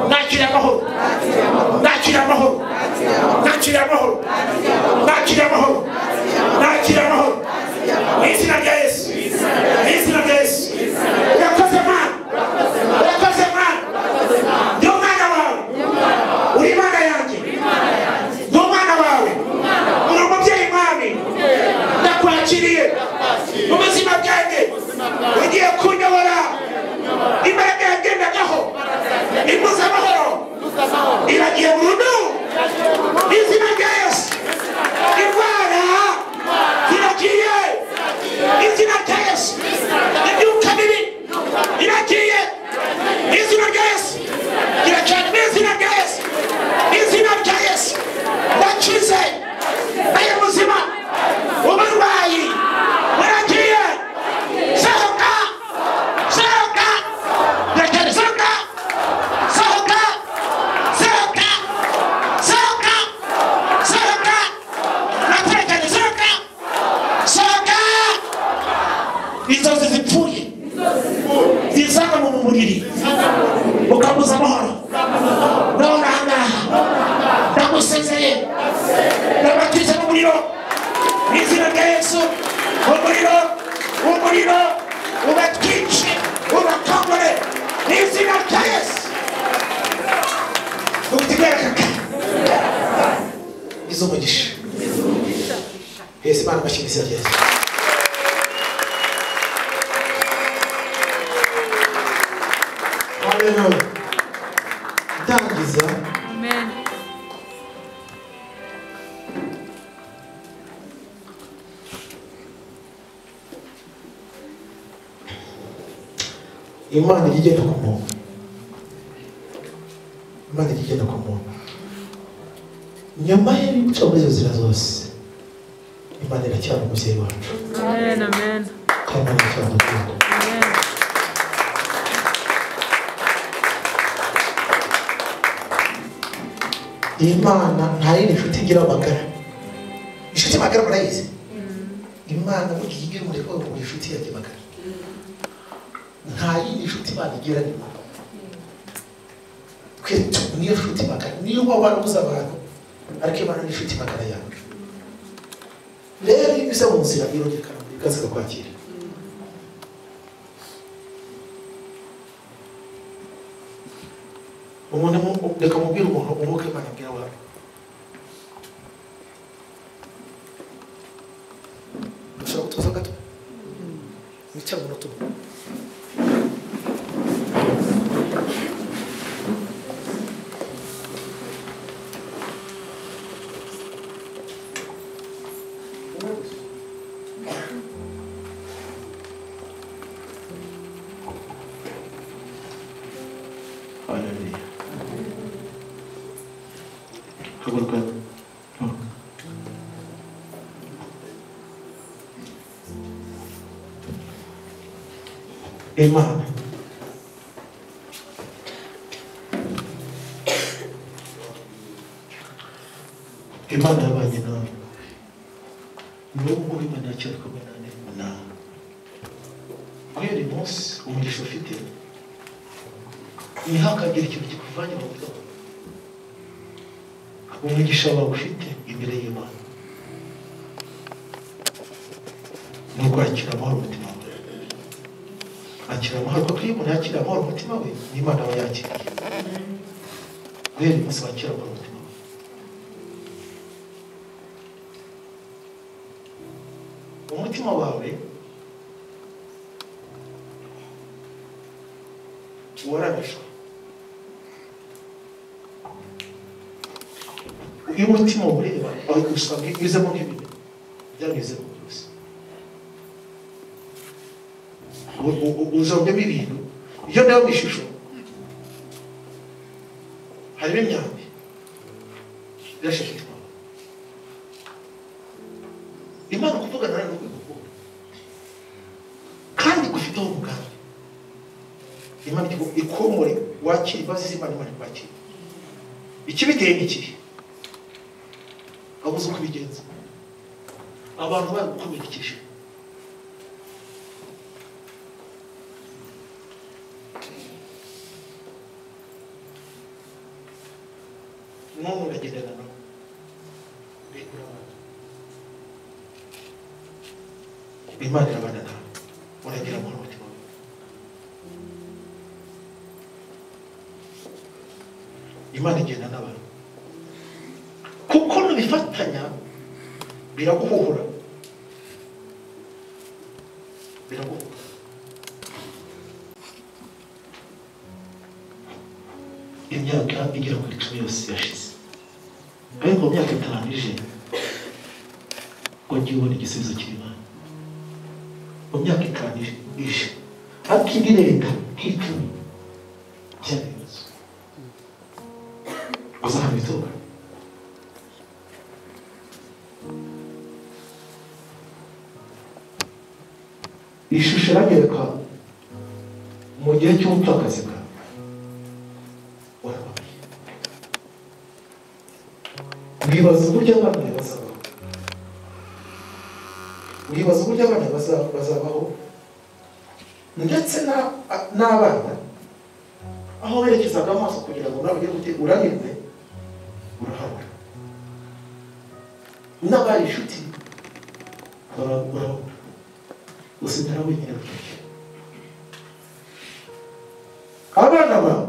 nakira amahoro nakira amahoro nakira amahoro nakira amahoro nakira amahoro mu izina rya Yesu mu izina rya Yesu urakoze Mana urakoze Mana ndi umwana wawe uri Imana yanjye ndi umwana wawe uri umubyeyi mwami ndakwakiriye mu buzima bwanjye ugiye kunyobora imbaraga yagendagaho imbuza amahoro iragiye burundu mu izina rya Yesu indwara ziragiye izina rya Yesu imyuka mibi iragiye izina rya Yesu iracyane mu izina rya Yesu izina rya Yesu ndakize ayo buzima uburwayi buragiye sohoka sohoka iracyane sohoka sohoka sohoka sohoka sohoka iracyane sohoka sohoka inzozi zipfuye zizana mu mubiri ukabuza amahoro none ahangaha ndagusezeye ndabatiza mu muriro mu izina rya Yesu umuriro ubatwice ubakangure mu izina rya Yesu utigwereka izo mugisha Yesu Imana bashimisa Yesu Haleluya ndangiza Amen. Imana igenda ku muntu Imana igenda ku muntu nyuma y'ibyo muri izo nzira zose Imana iracyari umubyeyi wacu Amen. Amen. kandi Imana iracyari umukunda Amen. Imana nta yindi nshuti igira amagara inshuti magara murayizi Imana burya igira umureko ngo inshuti yagiye magara nta yindi nshuti Imana igira ni Imana twe niyo nshuti magara niyo waba warabuze abantu ariko Imana ni inshuti magara yawe rero iyo uza mu nzira irongekana muri kazi kakwakira umuntu reka mubwire umuntu umwuka Imana abwira abantu ushobora kutuza gato wicara umunota umwe Hallelujah. Haguruka. Imana Imana yabanye nawe nubwo Imana yacyari kumwe nawe guhera uyu munsi umugisha ufite ntihakagire ikintu kikuvanye mu buryo umugisha wawe ufite imbere y'Imana ni ukwakira amahoro umutima wawe akira amahoro kuko iyo umuntu yakira amahoro umutima we n'Imana aba yakiriye guhera uyu munsi wakira amahoro umutima wawe umutima wawe waramishwe iyo umutima ureba usanga bizemo nk'ibintu byanyuzemo byose uzongemo ibintu iyo nawe mu ishusho harimo imyambi irashaka Imana kuvugana nawe n'ugukunda kandi gufiteho umugambi Imana ikomore wakira imbabazi z'Imana Imana ikwakira ikibiteye n'ikihe abuze uko ubigenza abantu bari gukomerekeje none uragendana nawe Imana irabana nawe uragira mu mutima Imana igenda n'abantu kuko nubifatanya biraguhura imyaka igera kuri 10 yose yashize ariko mu myaka 5 ije ngo ngiye ubona igisubizo cy'Imana mu myaka 5 ije akibirenga nk'icumi cyaribazo uzahabituka ishusho iragereka mu gihe cy'ubupfakazi bwawe warababaye wibaza uburyo abana bazabaho bazabaho ndetse n'abana aho berekezaga amaso kugira ngo nawe ujye gute uranirwe urahabura n'abari inshuti barabura usigara wenyine butake abana bawe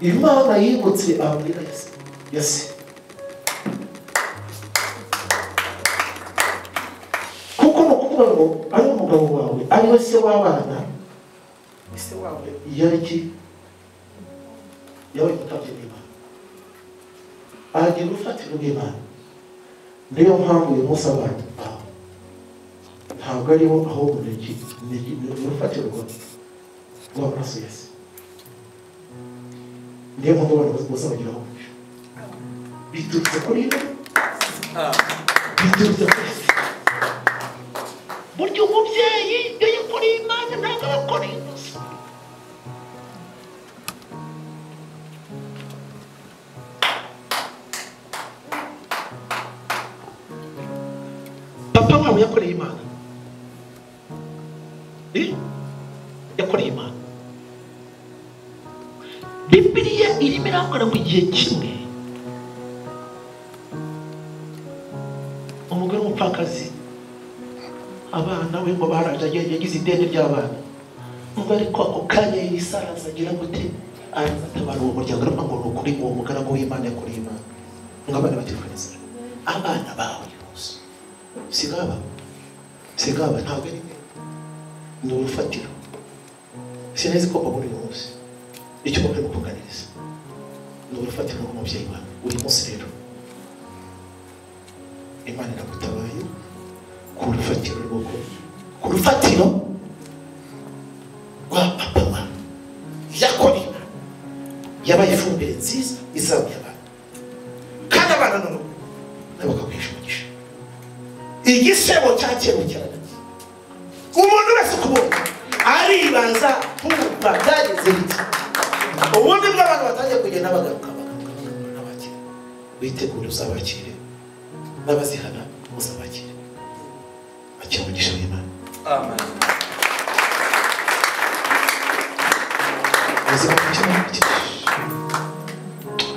Imana yibutse abwira Yese kuko no kuvuga ngo ari umugabo wawe ari we se w'abana ese wawe yariki yawe mutabye n'Imana agiye urufatiro rw'Imana niyo mpamvu uyu munsi abana ntabwo aribo ahubwo ni urufatiro rw'amaraso Yesu niyo mpamvu abantu bose bageraho biturutse kuri ibi biturutse kuri isi buryo umubyeyi iyo yakora Imana ntabwo abakora gusa papa wawe yakoreye Imana yakoreye Imana Bibiliya irimo irakora mu gihe kimwe umugore w'umupfakazi abana we ngo baraje yagize ideni ry'abana ngo ariko ako kanya yisaraza agira gute aratabara uwo muryango aravuga ngo nukuri uwo mugaragu w'Imana yakoreye Imana ngo abana batirukaniza abana bawe bose sigaba ntabwo ari ni urufatiro sinzi ko baburi bose icyo bakwiye kuganiriza ni urufatiro rw'umubyeyi wawe uri munsi rero Imana iragutabaye ku rufatiro rwa papa wawe yakora Imana yabaye ifumbire nziza izamuye abana kandi abana none nabo bakakwisha umugisha igisebo cyakemukirana umuntu wese ukubona aribanza kumva byageze bite ubundi bw'abantu batangiye kugenda bagaruka n'abakire witegure uzabakire n'abazihana uzabakire akimugisha w'Imana amen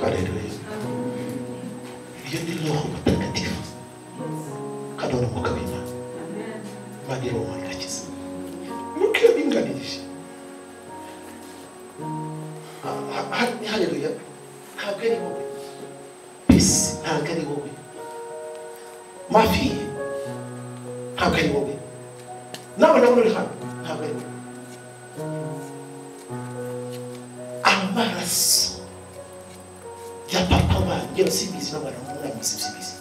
Haleluya iyo ni roho mutagatifu kandi uri umwuka w'Imana Imana iroho irakiza mukira binganirije Haleluya ntabwo ari wowe peace ntabwo ari wowe mafi ntabwo ari wowe nawe uri hano ntabwo ari wowe amaraso ya papa wanjye usibizi n'abana muramuzi usibizi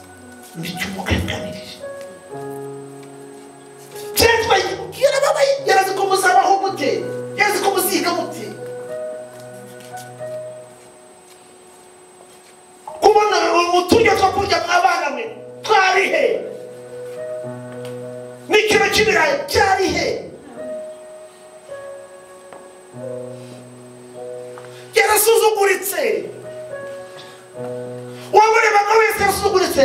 nicyo mukanganirije cyetwa yarababaye yarazi ko muzabaho mute yarazi ko muziga mute kubona uturyo two kurya mw'abana mwe twari he n'ikiro cy'ibirayi cyari he yarasuzuguritse wamurebaga wese yarasuzuguritse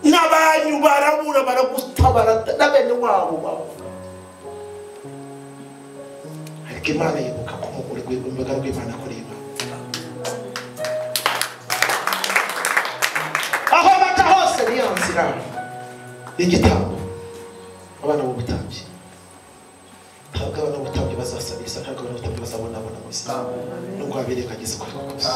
n'abanyu barabura baragutabara n'abene wabo ariko Imana yibuka ko umugore w'imbaga rw'Imana akoreye Imana inka y'igitambo abana b'ubutambyi ntabwo abana b'ubutambyi bazasabiriza ntabwo abana b'ubutambyi bazabonabona gusa nubwo wabereye kageze kuri kose